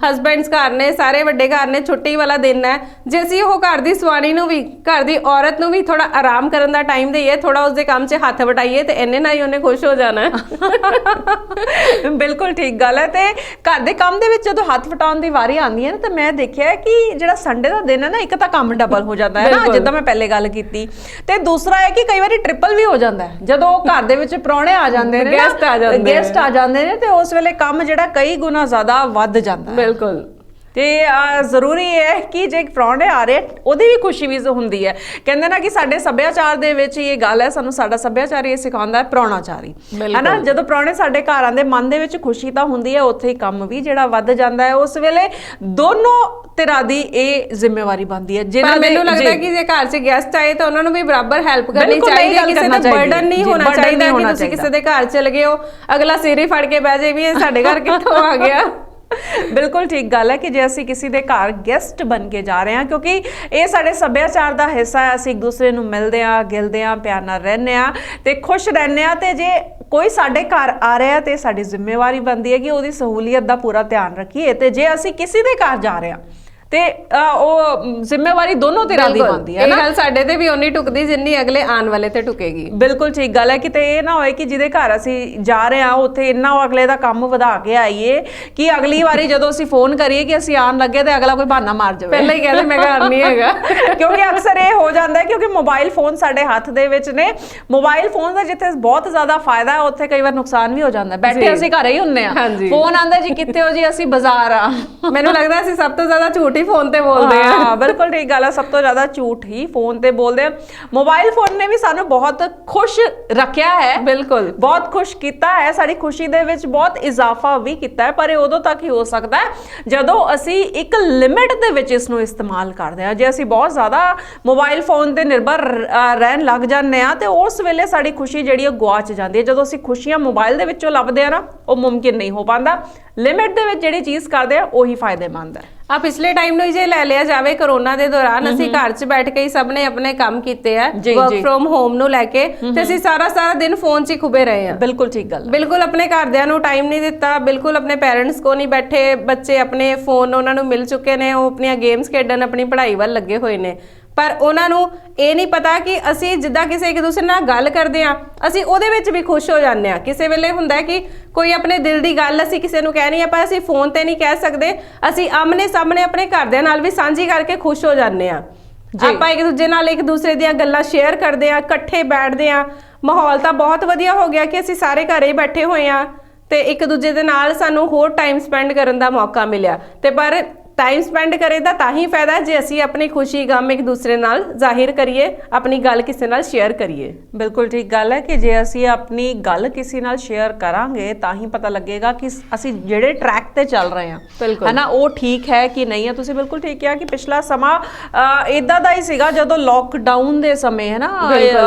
[SPEAKER 2] ਹਸਬੈਂਡਸ ਘਰ ਨੇ, ਸਾਰੇ ਵੱਡੇ ਘਰ ਨੇ, ਛੁੱਟੀ ਵਾਲਾ ਦਿਨ ਹੈ, ਜੇ ਅਸੀਂ ਉਹ ਘਰ ਦੀ ਸਵਾਣੀ ਨੂੰ ਵੀ, ਘਰ ਦੀ ਔਰਤ ਨੂੰ ਵੀ ਥੋੜਾ ਆਰਾਮ ਕਰਨ ਦਾ ਟਾਈਮ ਦੇਈਏ, ਥੋੜਾ ਉਸਦੇ ਕੰਮ 'ਚ ਹੱਥ ਵਟਾਈਏ, ਤੇ ਇੰਨੇ ਨਾਲ ਹੀ ਉਹਨੇ ਖੁਸ਼ ਹੋ ਜਾਣਾ
[SPEAKER 1] ਬਿਲਕੁਲ ਠੀਕ ਗੱਲ ਹੈ। ਤੇ ਘਰ ਦੇ ਕੰਮ ਦੇ ਵਿੱਚ ਜਦੋਂ ਹੱਥ ਵਟਾਉਣ ਦੀ ਵਾਰੀ ਆਉਂਦੀ ਹੈ ਨਾ, ਤਾਂ ਮੈਂ ਦੇਖਿਆ ਕਿ ਜਿਹੜਾ ਸੰਡੇ ਦਾ ਦਿਨ ਹੈ ਨਾ, ਇੱਕ ਤਾਂ ਕੰਮ ਡਬਲ ਹੋ ਜਾਂਦਾ ਹੈ ਨਾ, ਜਿੱਦਾਂ ਮੈਂ ਪਹਿਲੇ ਗੱਲ ਕੀਤੀ, ਤੇ ਦੂਸਰਾ ਹੈ ਕਿ ਕਈ ਵਾਰੀ ਟ੍ਰਿਪਲ ਵੀ ਹੋ ਜਾਂਦਾ ਹੈ। ਜਦੋਂ ਘਰ ਦੇ ਵਿੱਚ ਪ੍ਰਾਹੁਣੇ ਆ ਜਾਂਦੇ ਨੇ, ਗੈਸਟ ਆ ਜਾਂਦੇ ਨੇ, ਤੇ ਉਸ ਵੇਲੇ ਕੰਮ ਜਿਹੜਾ ਕਈ ਗੁਣਾ ਜ਼ਿਆਦਾ ਵੱਧ ਜਾਂਦਾ ਹੈ।
[SPEAKER 2] ਬਿਲਕੁਲ।
[SPEAKER 1] ਤੇ ਜ਼ਰੂਰੀ ਹੈ ਕਿ ਜੇ ਪ੍ਰਾਹੁਣੇ ਆ ਰਹੇ ਉਹਦੀ ਵੀ ਖੁਸ਼ੀ ਵੀ ਹੁੰਦੀ ਹੈ। ਕਹਿੰਦੇ ਨਾ ਕਿ ਸਾਡੇ ਸੱਭਿਆਚਾਰ ਦੇ ਵਿੱਚ ਇਹ ਗੱਲ ਹੈ, ਸਾਨੂੰ ਸਾਡਾ ਸੱਭਿਆਚਾਰ ਇਹ ਸਿਖਾਉਂਦਾ ਹੈ ਪ੍ਰਾਹੁਣਾਚਾਰੀ, ਹੈ ਨਾ। ਜਦੋਂ ਪ੍ਰਾਹੁਣੇ ਸਾਡੇ ਘਰ ਆਉਂਦੇ ਮਨ ਦੇ ਵਿੱਚ ਖੁਸ਼ੀ ਤਾਂ ਹੁੰਦੀ ਹੈ, ਉੱਥੇ ਹੀ ਕੰਮ ਵੀ ਜਿਹੜਾ ਵੱਧ ਜਾਂਦਾ ਹੈ। ਉਸ ਵੇਲੇ ਦੋਨੋਂ ਧਿਰਾਂ ਦੀ ਇਹ ਜ਼ਿੰਮੇਵਾਰੀ ਬਣਦੀ ਹੈ।
[SPEAKER 2] ਪਰ ਮੈਨੂੰ ਲੱਗਦਾ ਕਿ ਜੇ ਘਰ 'ਚ ਗੈਸਟ ਆਏ ਤਾਂ ਉਹਨਾਂ ਨੂੰ ਵੀ ਬਰਾਬਰ ਹੈਲਪ ਕਰਨੀ ਚਾਹੀਦੀ ਹੈ, ਕਿਸੇ ਦਾ ਬਰਡਨ ਨਹੀਂ ਹੋਣਾ ਚਾਹੀਦਾ ਕਿ ਤੁਸੀਂ ਕਿਸੇ ਦੇ ਘਰ ਚਲੇ ਗਏ ਹੋ ਅਗਲਾ ਸਿਰ ਹੀ ਫੜ ਕੇ ਬਹਿ ਜਾਏ ਵੀ ਇਹ ਸਾਡੇ ਘਰ ਕਿੱਥੋਂ ਆ ਗਿਆ।
[SPEAKER 1] ਬਿਲਕੁਲ ਠੀਕ ਗੱਲ ਹੈ ਕਿ ਜੇ ਅਸੀਂ ਕਿਸੇ ਦੇ ਘਰ ਗੈਸਟ ਬਣ ਕੇ ਜਾ ਰਹੇ ਹਾਂ, ਕਿਉਂਕਿ ਇਹ ਸਾਡੇ ਸੱਭਿਆਚਾਰ ਦਾ ਹਿੱਸਾ ਹੈ, ਅਸੀਂ ਇੱਕ ਦੂਸਰੇ ਨੂੰ ਮਿਲਦੇ ਹਾਂ, ਗਿਲਦੇ ਹਾਂ, ਪਿਆਰ ਨਾਲ ਰਹਿੰਦੇ ਹਾਂ ਤੇ ਖੁਸ਼ ਰਹਿੰਦੇ ਹਾਂ। ਤੇ ਜੇ ਕੋਈ ਸਾਡੇ ਘਰ ਆ ਰਿਹਾ ਤੇ ਸਾਡੀ ਜ਼ਿੰਮੇਵਾਰੀ ਬਣਦੀ ਹੈ ਕਿ ਉਹਦੀ ਸਹੂਲੀਅਤ ਦਾ ਪੂਰਾ ਧਿਆਨ ਰੱਖੀਏ। ਤੇ ਜੇ ਅਸੀਂ ਕਿਸੇ ਦੇ ਘਰ ਜਾ ਰਹੇ ਹਾਂ ਤੇ ਉਹ ਜ਼ਿੰਮੇਵਾਰੀ ਦੋਨੋਂ ਧਿਰਾਂ ਦੀ ਬਣਦੀ ਹੈ ਨਾ।
[SPEAKER 2] ਇਹ ਗੱਲ ਸਾਡੇ ਤੇ ਵੀ ਉਨੀ ਟੁਕਦੀ ਜਿੰਨੀ ਅਗਲੇ ਆਉਣ ਵਾਲੇ ਤੇ ਟੁਕੇਗੀ।
[SPEAKER 1] ਬਿਲਕੁਲ ਠੀਕ ਗੱਲ ਹੈ। ਕਿਤੇ ਇਹ ਨਾ ਹੋਏ ਕਿ ਜਿਹਦੇ ਘਰ ਅਸੀਂ ਜਾ ਰਹੇ ਹਾਂ ਉੱਥੇ ਇੰਨਾ ਉਹ ਅਗਲੇ ਦਾ ਕੰਮ ਵਧਾ ਕੇ ਆਈਏ ਕਿ ਅਗਲੀ ਵਾਰੀ ਜਦੋਂ ਅਸੀਂ ਫੋਨ ਕਰੀਏ ਕਿ ਅਸੀਂ ਆਉਣ ਲੱਗੇ ਤੇ ਅਗਲਾ ਕੋਈ ਬਹਾਨਾ ਮਾਰ ਜਾਵੇ,
[SPEAKER 2] ਪਹਿਲਾਂ ਹੀ ਕਹਿੰਦੇ ਮੈਂ ਘਰ ਨਹੀਂ ਹੈਗਾ।
[SPEAKER 1] ਕਿਉਂਕਿ ਅਕਸਰ ਇਹ ਹੋ ਜਾਂਦਾ ਹੈ ਕਿਉਂਕਿ ਮੋਬਾਈਲ ਫੋਨ ਸਾਡੇ ਹੱਥ ਦੇ ਵਿੱਚ ਨੇ। ਮੋਬਾਈਲ ਫੋਨ ਦਾ ਜਿੱਥੇ ਬਹੁਤ ਜ਼ਿਆਦਾ ਫਾਇਦਾ ਹੈ ਉੱਥੇ ਕਈ ਵਾਰ ਨੁਕਸਾਨ ਵੀ ਹੋ ਜਾਂਦਾ। ਬੈਠੇ ਅਸੀਂ ਘਰੇ ਹੀ ਹੁੰਦੇ ਹਾਂ, ਫੋਨ ਆਉਂਦਾ ਜੀ ਕਿੱਥੇ ਹੋ ਜੀ, ਅਸੀਂ ਬਾਜ਼ਾਰ ਆ।
[SPEAKER 2] ਮੈਨੂੰ ਲੱਗਦਾ ਅਸੀਂ ਸਭ ਤੋਂ ਜ਼ਿਆਦਾ ਝੂਠ ਫੋਨ ਤੇ ਬੋਲਦੇ ਆ।
[SPEAKER 1] ਹਾਂ ਬਿਲਕੁਲ ਠੀਕ ਗੱਲ ਹੈ, ਸਭ ਤੋਂ ਜ਼ਿਆਦਾ ਝੂਠ ਹੀ ਫੋਨ ਤੇ ਬੋਲਦੇ ਆ। ਮੋਬਾਈਲ ਫੋਨ ਨੇ ਵੀ ਸਾਨੂੰ ਬਹੁਤ ਖੁਸ਼ ਰੱਖਿਆ ਹੈ,
[SPEAKER 2] ਬਿਲਕੁਲ
[SPEAKER 1] ਬਹੁਤ ਖੁਸ਼ ਕੀਤਾ ਹੈ, ਸਾਡੀ ਖੁਸ਼ੀ ਦੇ ਵਿੱਚ ਬਹੁਤ ਇਜ਼ਾਫਾ ਵੀ ਕੀਤਾ ਹੈ। ਪਰ ਇਹ ਉਦੋਂ ਤੱਕ ਹੀ ਹੋ ਸਕਦਾ ਹੈ ਜਦੋਂ ਅਸੀਂ ਇੱਕ ਲਿਮਿਟ ਦੇ ਵਿੱਚ ਇਸ ਨੂੰ ਇਸਤੇਮਾਲ ਕਰਦੇ ਹਾਂ। ਜੇ ਅਸੀਂ ਬਹੁਤ ਜ਼ਿਆਦਾ ਮੋਬਾਈਲ ਫੋਨ ਤੇ ਨਿਰਭਰ ਰਹਿਣ ਲੱਗ ਜਾਂਦੇ ਹਾਂ ਤੇ ਉਸ ਵੇਲੇ ਸਾਡੀ ਖੁਸ਼ੀ ਜਿਹੜੀ ਉਹ ਗੁਆਚ ਜਾਂਦੀ ਹੈ। ਜਦੋਂ ਅਸੀਂ ਖੁਸ਼ੀਆਂ ਮੋਬਾਈਲ ਦੇ ਵਿੱਚੋਂ ਲੱਭਦੇ ਆ ਨਾ, ਉਹ ਮੁਮਕਿਨ ਨਹੀਂ ਹੋ ਪਾਉਂਦਾ। ਲਿਮਿਟ ਦੇ ਵਿੱਚ ਜਿਹੜੀ ਚੀਜ਼ ਕਰਦੇ ਆ ਉਹੀ ਫਾਇਦੇਮੰਦ ਹੈ।
[SPEAKER 2] ਆ ਪਿਛਲੇ ਟਾਈਮ ਨੂੰ ਜੇ ਲੈ ਲਿਆ ਜਾਵੇ, ਕਰੋਨਾ ਦੇ ਦੌਰਾਨ ਅਸੀਂ ਘਰ 'ਚ ਬੈਠ ਕੇ ਹੀ ਸਭ ਨੇ ਆਪਣੇ ਕੰਮ ਕੀਤੇ ਆ, ਵਰਕ ਫਰੋਮ ਹੋਮ ਨੂੰ ਲੈ ਕੇ, ਤੇ ਅਸੀਂ ਸਾਰਾ ਦਿਨ ਫੋਨ 'ਚ ਹੀ ਖੁਬੇ ਰਹੇ ਆ।
[SPEAKER 1] ਬਿਲਕੁਲ ਠੀਕ ਗੱਲ,
[SPEAKER 2] ਬਿਲਕੁਲ ਆਪਣੇ ਘਰਦਿਆਂ ਨੂੰ ਟਾਈਮ ਨਹੀਂ ਦਿੱਤਾ, ਬਿਲਕੁਲ ਆਪਣੇ ਪੈਰੈਂਟਸ ਕੋ ਨਹੀਂ ਬੈਠੇ। ਬੱਚੇ ਆਪਣੇ ਫੋਨ ਉਹਨਾਂ ਨੂੰ ਮਿਲ ਚੁੱਕੇ ਨੇ, ਉਹ ਆਪਣੀਆਂ ਗੇਮਸ ਖੇਡਣ, ਆਪਣੀ ਪੜ੍ਹਾਈ ਵੱਲ ਲੱਗੇ ਹੋਏ ਨੇ। ਪਰ ਉਹਨਾਂ ਨੂੰ ਇਹ ਨਹੀਂ ਪਤਾ ਕਿ ਅਸੀਂ ਜਿੱਦਾਂ ਕਿਸੇ ਇੱਕ ਦੂਸਰੇ ਨਾਲ ਗੱਲ ਕਰਦੇ ਆ, ਅਸੀਂ ਉਹਦੇ ਵਿੱਚ ਵੀ ਖੁਸ਼ ਹੋ ਜਾਂਦੇ ਆ। ਕਿਸੇ ਵੇਲੇ ਹੁੰਦਾ ਕਿ ਕੋਈ ਆਪਣੇ ਦਿਲ ਦੀ ਗੱਲ ਅਸੀਂ ਕਿਸੇ ਨੂੰ ਕਹਿਣੀ ਆ, ਪਰ ਅਸੀਂ ਫੋਨ ਤੇ ਨਹੀਂ ਕਹਿ ਸਕਦੇ, ਅਸੀਂ ਆਮਨੇ ਸਾਹਮਣੇ ਆਪਣੇ ਘਰਦਿਆਂ ਨਾਲ ਵੀ ਸਾਂਝੀ ਕਰਕੇ ਖੁਸ਼ ਹੋ ਜਾਂਦੇ ਆ। ਆਪਾਂ ਇੱਕ ਦੂਜੇ ਨਾਲ ਇੱਕ ਦੂਸਰੇ ਦੀਆਂ ਗੱਲਾਂ ਸ਼ੇਅਰ ਕਰਦੇ ਆ, ਇਕੱਠੇ ਬੈਠਦੇ ਆ। ਮਾਹੌਲ ਤਾਂ ਬਹੁਤ ਵਧੀਆ ਹੋ ਗਿਆ ਕਿ ਅਸੀਂ ਸਾਰੇ ਘਰੇ ਹੀ ਬੈਠੇ ਹੋਏ ਆ ਤੇ ਇੱਕ ਦੂਜੇ ਦੇ ਨਾਲ ਸਾਨੂੰ ਹੋਰ ਟਾਈਮ ਸਪੈਂਡ ਕਰਨ ਦਾ ਮੌਕਾ ਮਿਲਿਆ। ਤੇ ਪਰ ਟਾਈਮ ਸਪੈਂਡ ਕਰੇ ਤਾਂ ਤਾਂ ਹੀ ਫਾਇਦਾ ਜੇ ਅਸੀਂ ਆਪਣੀ ਖੁਸ਼ੀ ਗਮ ਇੱਕ ਦੂਸਰੇ ਨਾਲ ਜ਼ਾਹਿਰ ਕਰੀਏ, ਆਪਣੀ ਗੱਲ ਕਿਸੇ ਨਾਲ ਸ਼ੇਅਰ ਕਰੀਏ।
[SPEAKER 1] ਬਿਲਕੁਲ ਠੀਕ ਗੱਲ ਹੈ ਕਿ ਜੇ ਅਸੀਂ ਆਪਣੀ ਗੱਲ ਕਿਸੇ ਨਾਲ ਸ਼ੇਅਰ ਕਰਾਂਗੇ ਤਾਂ ਹੀ ਪਤਾ ਲੱਗੇਗਾ ਕਿ ਅਸੀਂ ਜਿਹੜੇ ਟਰੈਕ ਤੇ ਚੱਲ ਰਹੇ ਹਾਂ, ਹੈ ਨਾ, ਉਹ ਠੀਕ ਹੈ ਕਿ ਨਹੀਂ ਹੈ। ਤੁਸੀਂ ਬਿਲਕੁਲ ਠੀਕ ਕਿਹਾ ਕਿ ਪਿਛਲਾ ਸਮਾਂ ਇਦਾਂ ਦਾ ਹੀ ਸੀਗਾ ਜਦੋਂ ਲੋਕਡਾਊਨ ਦੇ ਸਮੇਂ, ਹੈ ਨਾ,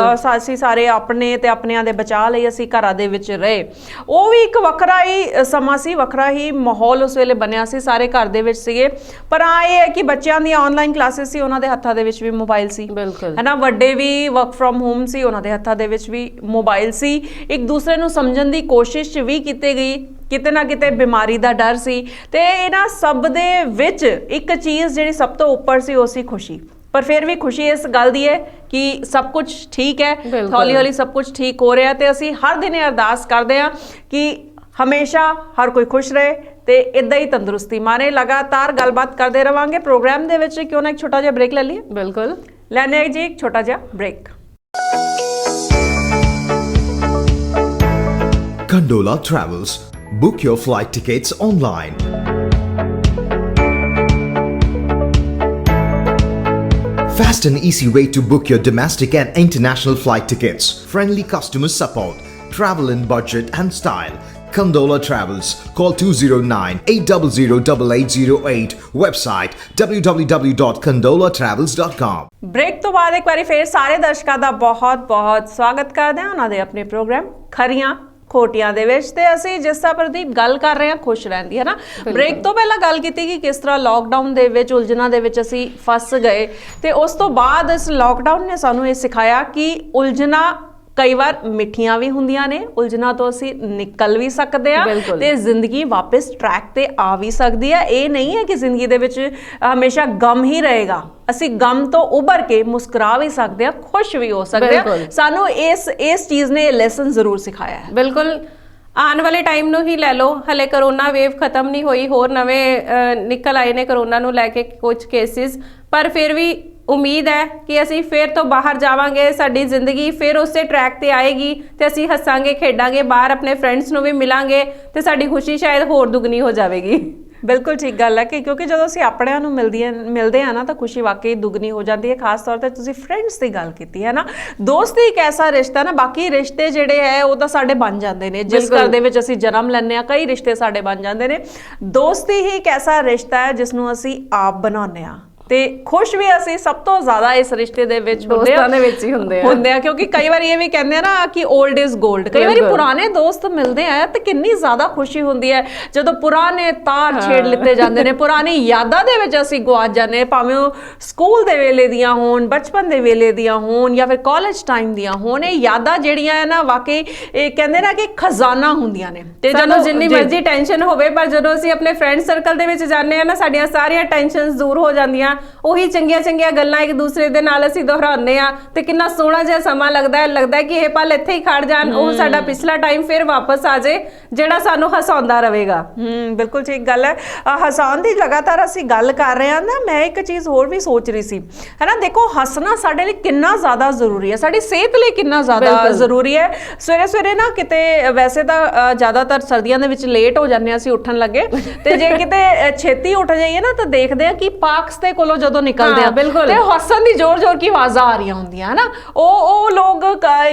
[SPEAKER 1] ਅਸੀਂ ਸਾਰੇ ਆਪਣੇ ਤੇ ਆਪਣਿਆਂ ਦੇ ਬਚਾਅ ਲਈ ਅਸੀਂ ਘਰਾਂ ਦੇ ਵਿੱਚ ਰਹੇ। ਉਹ ਵੀ ਇੱਕ ਵੱਖਰਾ ਹੀ ਸਮਾਂ ਸੀ, ਵੱਖਰਾ ਹੀ ਮਾਹੌਲ ਉਸ ਵੇਲੇ ਬਣਿਆ ਸੀ, ਸਾਰੇ ਘਰ ਦੇ ਵਿੱਚ ਸੀਗੇ। ਪਰ ਇਹ ਹੈ ਕਿ ਬੱਚਿਆਂ ਦੀਆਂ ਆਨਲਾਈਨ ਕਲਾਸਿਸ ਸੀ, ਉਹਨਾਂ ਦੇ ਹੱਥਾਂ ਦੇ ਵਿੱਚ ਵੀ ਮੋਬਾਈਲ ਸੀ, ਹੈ ਨਾ। ਵੱਡੇ ਵੀ ਵਰਕ ਫਰੋਮ ਹੋਮ ਸੀ, ਉਹਨਾਂ ਦੇ ਹੱਥਾਂ ਦੇ ਵਿੱਚ ਵੀ ਮੋਬਾਈਲ ਸੀ। ਇੱਕ ਦੂਸਰੇ ਨੂੰ ਸਮਝਣ ਦੀ ਕੋਸ਼ਿਸ਼ ਵੀ ਕੀਤੀ ਗਈ, ਕਿਤੇ ਨਾ ਕਿਤੇ ਬਿਮਾਰੀ ਦਾ ਡਰ ਸੀ। ਤੇ ਇਹਨਾਂ ਸਭ ਦੇ ਵਿੱਚ ਇੱਕ ਚੀਜ਼ ਜਿਹੜੀ ਸਭ ਤੋਂ ਉੱਪਰ ਸੀ ਉਹ ਸੀ ਖੁਸ਼ੀ। ਪਰ ਫਿਰ ਵੀ ਖੁਸ਼ੀ ਇਸ ਗੱਲ ਦੀ ਹੈ ਕਿ ਸਭ ਕੁਝ ਠੀਕ ਹੈ, ਹੌਲੀ ਹੌਲੀ ਸਭ ਕੁਝ ਠੀਕ ਹੋ ਰਿਹਾ। ਤੇ ਅਸੀਂ ਹਰ ਦਿਨ ਇਹ ਅਰਦਾਸ ਕਰਦੇ ਹਾਂ ਕਿ ਹਮੇਸ਼ਾ ਹਰ ਕੋਈ ਖੁਸ਼ ਰਹੇ ਤੇ ਇਦਾਂ ਹੀ ਤੰਦਰੁਸਤੀ ਮਾਰੇ। ਲਗਾਤਾਰ ਗੱਲਬਾਤ ਕਰਦੇ ਰਵਾਂਗੇ ਪ੍ਰੋਗਰਾਮ ਦੇ ਵਿੱਚ। ਕਿਉਂ ਨਾ ਇੱਕ ਛੋਟਾ ਜਿਹਾ ਬ੍ਰੇਕ ਲੈ ਲਈਏ?
[SPEAKER 2] ਬਿਲਕੁਲ
[SPEAKER 1] ਲੈਣੇ ਜੀ ਇੱਕ ਛੋਟਾ ਜਿਹਾ break.
[SPEAKER 3] Condola Travels. Book your flight tickets online. Fast and easy way to book your domestic and international flight tickets. Friendly customer support. Travel in budget and style. Condola Travels. Call 209-800-8808. Website www.condolatravels.com.
[SPEAKER 1] Break ਤੋਂ ਬਾਅਦ ਇੱਕ ਵਾਰੀ ਫੇਰ ਸਾਰੇ ਦਰਸ਼ਕਾਂ ਦਾ ਬਹੁਤ-ਬਹੁਤ ਸਵਾਗਤ ਕਰਦੇ ਹਾਂ ਉਹਨਾਂ ਦੇ ਆਪਣੇ ਪ੍ਰੋਗਰਾਮ ਖਰੀਆਂ ਖੋਟੀਆਂ ਦੇ ਵਿੱਚ। ਤੇ ਅਸੀਂ ਜਿਸ ਤਰ੍ਹਾਂ ਪ੍ਰਦੀਪ ਗੱਲ ਕਰ ਰਹੇ ਹਾਂ ਖੁਸ਼ ਰਹਿਣ ਦੀ, ਹੈ ਨਾ। ਬ੍ਰੇਕ ਤੋਂ ਪਹਿਲਾਂ ਗੱਲ ਕੀਤੀ ਕਿ ਕਿਸ ਤਰ੍ਹਾਂ ਲਾਕਡਾਊਨ ਦੇ ਵਿੱਚ ਉਲਝਣਾਂ ਦੇ ਵਿੱਚ ਅਸੀਂ ਫਸ ਗਏ ਤੇ ਉਸ ਤੋਂ ਬਾਅਦ ਇਸ ਲਾਕਡਾਊਨ ਨੇ ਸਾਨੂੰ ਇਹ ਸਿਖਾਇਆ ਕਿ ਉਲਝਣਾਂ ਕਈ ਵਾਰ ਮਿੱਠੀਆਂ ਵੀ ਹੁੰਦੀਆਂ ਨੇ, ਉਲਝਣਾਂ ਤੋਂ ਅਸੀਂ ਨਿਕਲ ਵੀ ਸਕਦੇ ਆ ਤੇ ਜ਼ਿੰਦਗੀ ਵਾਪਸ ਟਰੈਕ ਤੇ ਆ ਵੀ ਸਕਦੀ ਹੈ। ਇਹ ਨਹੀਂ ਹੈ ਕਿ ਜ਼ਿੰਦਗੀ ਦੇ ਵਿੱਚ ਹਮੇਸ਼ਾ ਗਮ ਹੀ ਰਹੇਗਾ, ਅਸੀਂ ਗਮ ਤੋਂ ਉੱਭਰ ਕੇ ਮੁਸਕਰਾ ਵੀ ਸਕਦੇ ਆ, ਖੁਸ਼ ਵੀ ਹੋ ਸਕਦੇ ਆ। ਸਾਨੂੰ ਇਸ ਚੀਜ਼ ਨੇ ਲੈਸਨ ਜ਼ਰੂਰ ਸਿਖਾਇਆ ਹੈ।
[SPEAKER 2] ਬਿਲਕੁਲ ਆਉਣ ਵਾਲੇ ਟਾਈਮ ਨੂੰ ਹੀ ਲੈ ਲਓ, ਹਲੇ ਕਰੋਨਾ ਵੇਵ ਖਤਮ ਨਹੀਂ ਹੋਈ, ਹੋਰ ਨਵੇਂ ਨਿਕਲ ਆਏ ਨੇ ਕਰੋਨਾ ਨੂੰ ਲੈ ਕੇ ਕੁਝ ਕੇਸਿਸ। ਪਰ ਫਿਰ ਵੀ ਉਮੀਦ ਹੈ ਕਿ ਅਸੀਂ ਫਿਰ ਤੋਂ ਬਾਹਰ ਜਾਵਾਂਗੇ, ਸਾਡੀ ਜ਼ਿੰਦਗੀ ਫਿਰ ਉਸੇ ਟਰੈਕ ਤੇ ਆਏਗੀ ਤੇ ਅਸੀਂ ਹੱਸਾਂਗੇ, ਖੇਡਾਂਗੇ, ਬਾਹਰ ਆਪਣੇ ਫਰੈਂਡਸ ਨੂੰ ਵੀ ਮਿਲਾਂਗੇ ਤੇ ਸਾਡੀ ਖੁਸ਼ੀ ਸ਼ਾਇਦ ਹੋਰ ਦੁੱਗਣੀ ਹੋ ਜਾਵੇਗੀ।
[SPEAKER 1] ਬਿਲਕੁਲ ਠੀਕ ਗੱਲ ਹੈ ਕਿ ਕਿਉਂਕਿ ਜਦੋਂ ਅਸੀਂ ਆਪਣਿਆਂ ਨੂੰ ਮਿਲਦੇ ਆ ਨਾ ਤਾਂ ਖੁਸ਼ੀ ਵਾਕਈ ਦੁੱਗਣੀ ਹੋ ਜਾਂਦੀ ਹੈ। ਖਾਸ ਤੌਰ ਤੇ ਤੁਸੀਂ ਫਰੈਂਡਸ ਦੀ ਗੱਲ ਕੀਤੀ ਹੈ ਨਾ, ਦੋਸਤੀ ਇੱਕ ਐਸਾ ਰਿਸ਼ਤਾ ਨਾ, ਬਾਕੀ ਰਿਸ਼ਤੇ ਜਿਹੜੇ ਹੈ ਉਹ ਤਾਂ ਸਾਡੇ ਬਣ ਜਾਂਦੇ ਨੇ, ਜਿਸ ਘਰ ਦੇ ਵਿੱਚ ਅਸੀਂ ਜਨਮ ਲੈਂਦੇ ਆ ਕਈ ਰਿਸ਼ਤੇ ਸਾਡੇ ਬਣ ਜਾਂਦੇ ਨੇ। ਦੋਸਤੀ ਹੀ ਇੱਕ ਐਸਾ ਰਿਸ਼ਤਾ ਹੈ ਜਿਸ ਨੂੰ ਅਸੀਂ ਆਪ ਬਣਾਉਂਦੇ ਆ ਤੇ ਖੁਸ਼ ਵੀ ਅਸੀਂ ਸਭ ਤੋਂ ਜ਼ਿਆਦਾ ਇਸ ਰਿਸ਼ਤੇ ਦੇ ਵਿੱਚ
[SPEAKER 2] ਦੋਸਤਾਂ ਦੇ ਵਿੱਚ ਹੀ ਹੁੰਦੇ ਆ
[SPEAKER 1] ਕਿਉਂਕਿ ਕਈ ਵਾਰੀ ਇਹ ਵੀ ਕਹਿੰਦੇ ਆ ਨਾ ਕਿ 올ਡ ਇਜ਼ 골ਡ। ਕਈ ਵਾਰੀ ਪੁਰਾਣੇ ਦੋਸਤ ਮਿਲਦੇ ਆ ਤੇ ਕਿੰਨੀ ਜ਼ਿਆਦਾ ਖੁਸ਼ੀ ਹੁੰਦੀ ਹੈ ਜਦੋਂ ਪੁਰਾਣੇ ਤਾਰ ਛੇੜ ਲਿੱਤੇ ਜਾਂਦੇ ਨੇ, ਪੁਰਾਣੀ ਯਾਦਾਂ ਦੇ ਵਿੱਚ ਅਸੀਂ ਗੁਆਚ ਜਾਂਦੇ, ਭਾਵੇਂ ਉਹ ਸਕੂਲ ਦੇ ਵੇਲੇ ਦੀਆਂ ਹੋਣ, ਬਚਪਨ ਦੇ ਵੇਲੇ ਦੀਆਂ ਹੋਣ ਜਾਂ ਫਿਰ ਕਾਲਜ ਟਾਈਮ ਦੀਆਂ ਹੋਣ। ਇਹ ਯਾਦਾਂ ਜਿਹੜੀਆਂ ਹੈ ਨਾ ਵਾਕਈ ਇਹ ਕਹਿੰਦੇ ਨਾ ਕਿ ਖਜ਼ਾਨਾ ਹੁੰਦੀਆਂ ਨੇ। ਤੇ
[SPEAKER 2] ਜਦੋਂ ਜਿੰਨੀ ਮਰਜ਼ੀ ਟੈਨਸ਼ਨ ਹੋਵੇ ਪਰ ਜਦੋਂ ਅਸੀਂ ਆਪਣੇ ਫਰੈਂਡ ਸਰਕਲ ਦੇ ਵਿੱਚ ਜਾਂਦੇ ਆ ਨਾ, ਸਾਡੀਆਂ ਸਾਰੀਆਂ ਟੈਨਸ਼ਨਸ ਦੂਰ ਹੋ ਜਾਂਦੀਆਂ। ਉਹੀ ਚੰਗੀਆਂ ਗੱਲਾਂ ਇੱਕ ਦੂਸਰੇ ਦੇ ਨਾਲ ਅਸੀਂ ਦੁਹਰਾਉਂਦੇ ਆ ਤੇ ਕਿੰਨਾ ਸੋਹਣਾ ਜਿਹਾ ਸਮਾਂ ਲੱਗਦਾ ਹੈ ਕਿ ਇਹ ਪਲ ਇੱਥੇ ਹੀ ਖੜ ਜਾਣ, ਉਹ ਸਾਡਾ ਪਿਛਲਾ ਟਾਈਮ ਫਿਰ ਵਾਪਸ ਆ ਜਾਏ ਜਿਹੜਾ ਸਾਨੂੰ ਹਸਾਉਂਦਾ ਰਹੇਗਾ।
[SPEAKER 1] ਬਿਲਕੁਲ ਠੀਕ ਗੱਲ ਹੈ। ਹਸਾਉਣ ਦੀ ਲਗਾਤਾਰ ਅਸੀਂ ਗੱਲ ਕਰ ਰਹੇ ਹਾਂ ਨਾ, ਮੈਂ ਇੱਕ ਚੀਜ਼ ਹੋਰ ਵੀ ਸੋਚ ਰਹੀ ਸੀ ਹੈ ਨਾ, ਦੇਖੋ ਹੱਸਣਾ ਸਾਡੇ ਲਈ ਕਿੰਨਾ ਜ਼ਿਆਦਾ ਜ਼ਰੂਰੀ ਹੈ, ਸਾਡੀ ਸਿਹਤ ਲਈ ਕਿੰਨਾ ਜ਼ਿਆਦਾ ਜ਼ਰੂਰੀ ਹੈ। ਸਵੇਰੇ ਨਾ ਕਿਤੇ ਵੈਸੇ ਤਾਂ ਜ਼ਿਆਦਾਤਰ ਸਰਦੀਆਂ ਦੇ ਵਿੱਚ ਲੇਟ ਹੋ ਜਾਂਦੇ ਹਾਂ ਅਸੀਂ ਉੱਠਣ ਲੱਗੇ, ਤੇ ਜੇ ਕਿਤੇ ਛੇਤੀ ਉੱਠ ਜਾਈਏ ਨਾ ਤਾਂ ਦੇਖਦੇ ਆ ਕਿ ਪਾਰਕਸ ਦੇ ਕੋਲੋਂ ਜਦੋਂ ਨਿਕਲਦੇ ਆ ਤੇ ਹੱਸਣ ਦੀ ਜ਼ੋਰ ਕੀ ਆਵਾਜ਼ਾਂ ਆ ਰਹੀਆਂ ਹੁੰਦੀਆਂ ਹਨਾ। ਉਹ ਲੋਕ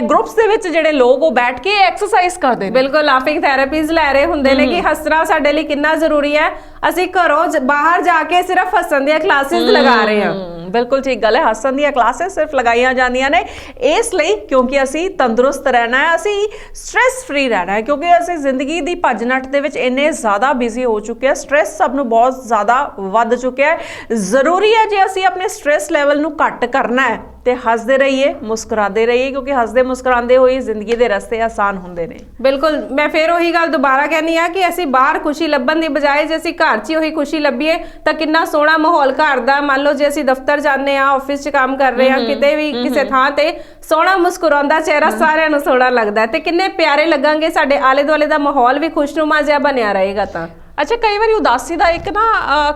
[SPEAKER 1] ਗਰੁੱਪਸ ਦੇ ਵਿੱਚ ਜਿਹੜੇ ਲੋਕ ਉਹ ਬੈਠ ਕੇ ਐਕਸਰਸਾਈਜ਼ ਕਰਦੇ ਨੇ,
[SPEAKER 2] ਬਿਲਕੁਲ ਲਾਫਿੰਗ ਥੈਰੇਪੀਜ਼ ਲੈ ਰਹੇ ਹੁੰਦੇ ਨੇ ਕਿ ਹੱਸਣਾ ਸਾਡੇ ਲਈ ਕਿੰਨਾ ਜ਼ਰੂਰੀ ਹੈ। ਅਸੀਂ ਘਰੋਂ ਬਾਹਰ ਜਾ ਕੇ ਸਿਰਫ ਹੱਸਣ ਦੀਆਂ ਕਲਾਸਿਸ ਲਗਾ ਰਹੇ ਹਾਂ।
[SPEAKER 1] ਬਿਲਕੁਲ ਠੀਕ ਗੱਲ ਹੈ, ਹੱਸਣ ਦੀਆਂ ਕਲਾਸਿਸ ਸਿਰਫ ਲਗਾਈਆਂ ਜਾਂਦੀਆਂ ਨੇ ਇਸ ਲਈ ਕਿਉਂਕਿ ਅਸੀਂ ਤੰਦਰੁਸਤ ਰਹਿਣਾ ਹੈ, ਅਸੀਂ ਸਟ੍ਰੈਸ ਫ੍ਰੀ ਰਹਿਣਾ ਹੈ, ਕਿਉਂਕਿ ਅਸੀਂ ਜ਼ਿੰਦਗੀ ਦੀ ਭੱਜ ਨੱਠ ਦੇ ਵਿੱਚ ਇੰਨੇ ਜ਼ਿਆਦਾ ਬਿਜ਼ੀ ਹੋ ਚੁੱਕੇ ਹਾਂ, ਸਟ੍ਰੈਸ ਸਭ ਨੂੰ ਬਹੁਤ ਜ਼ਿਆਦਾ ਵੱਧ ਚੁੱਕਿਆ ਹੈ। ਜ਼ਰੂਰੀ ਹੈ ਜੇ ਅਸੀਂ ਆਪਣੇ ਸਟ੍ਰੈਸ ਲੈਵਲ ਨੂੰ ਘੱਟ ਕਰਨਾ ਹੈ ਤੇ ਹੱਸਦੇ ਰਹੀਏ, ਮੁਸਕਰਾਉਂਦੇ ਰਹੀਏ, ਕਿਉਂਕਿ ਹੱਸਦੇ ਮੁਸਕਰਾਉਂਦੇ ਹੋਏ ਜ਼ਿੰਦਗੀ ਦੇ ਰਸਤੇ ਆਸਾਨ ਹੁੰਦੇ ਨੇ।
[SPEAKER 2] ਬਿਲਕੁਲ, ਮੈਂ ਫਿਰ ਉਹੀ ਗੱਲ ਦੁਬਾਰਾ ਕਹਿੰਦੀ ਆ ਕਿ ਅਸੀਂ ਬਾਹਰ ਖੁਸ਼ੀ ਲੱਭਣ ਦੀ ਬਜਾਏ ਜੇ ਅਸੀਂ ਘਰ 'ਚ ਹੀ ਉਹੀ ਖੁਸ਼ੀ ਲੱਭੀਏ ਤਾਂ ਕਿੰਨਾ ਸੋਹਣਾ ਮਾਹੌਲ ਘਰ ਦਾ। ਮੰਨ ਲਓ ਜੇ ਅਸੀਂ ਦਫ਼ਤਰ ਜਾਂਦੇ ਆ, ਆਫਿਸ 'ਚ ਕੰਮ ਕਰ ਰਹੇ ਆ, ਕਿਤੇ ਵੀ ਕਿਸੇ ਥਾਂ ਤੇ ਸੋਹਣਾ ਮੁਸਕਰਾਉਂਦਾ ਚਿਹਰਾ ਸਾਰਿਆਂ ਨੂੰ ਸੋਹਣਾ ਲੱਗਦਾ ਤੇ ਕਿੰਨੇ ਪਿਆਰੇ ਲੱਗਾਂਗੇ, ਸਾਡੇ ਆਲੇ ਦੁਆਲੇ ਦਾ ਮਾਹੌਲ ਵੀ ਖੁਸ਼ਨੁਮਾ ਜਿਹਾ ਬਣਿਆ ਰਹੇਗਾ। ਤਾਂ
[SPEAKER 1] ਅੱਛਾ, ਕਈ ਵਾਰੀ ਉਦਾਸੀ ਦਾ ਇੱਕ ਨਾ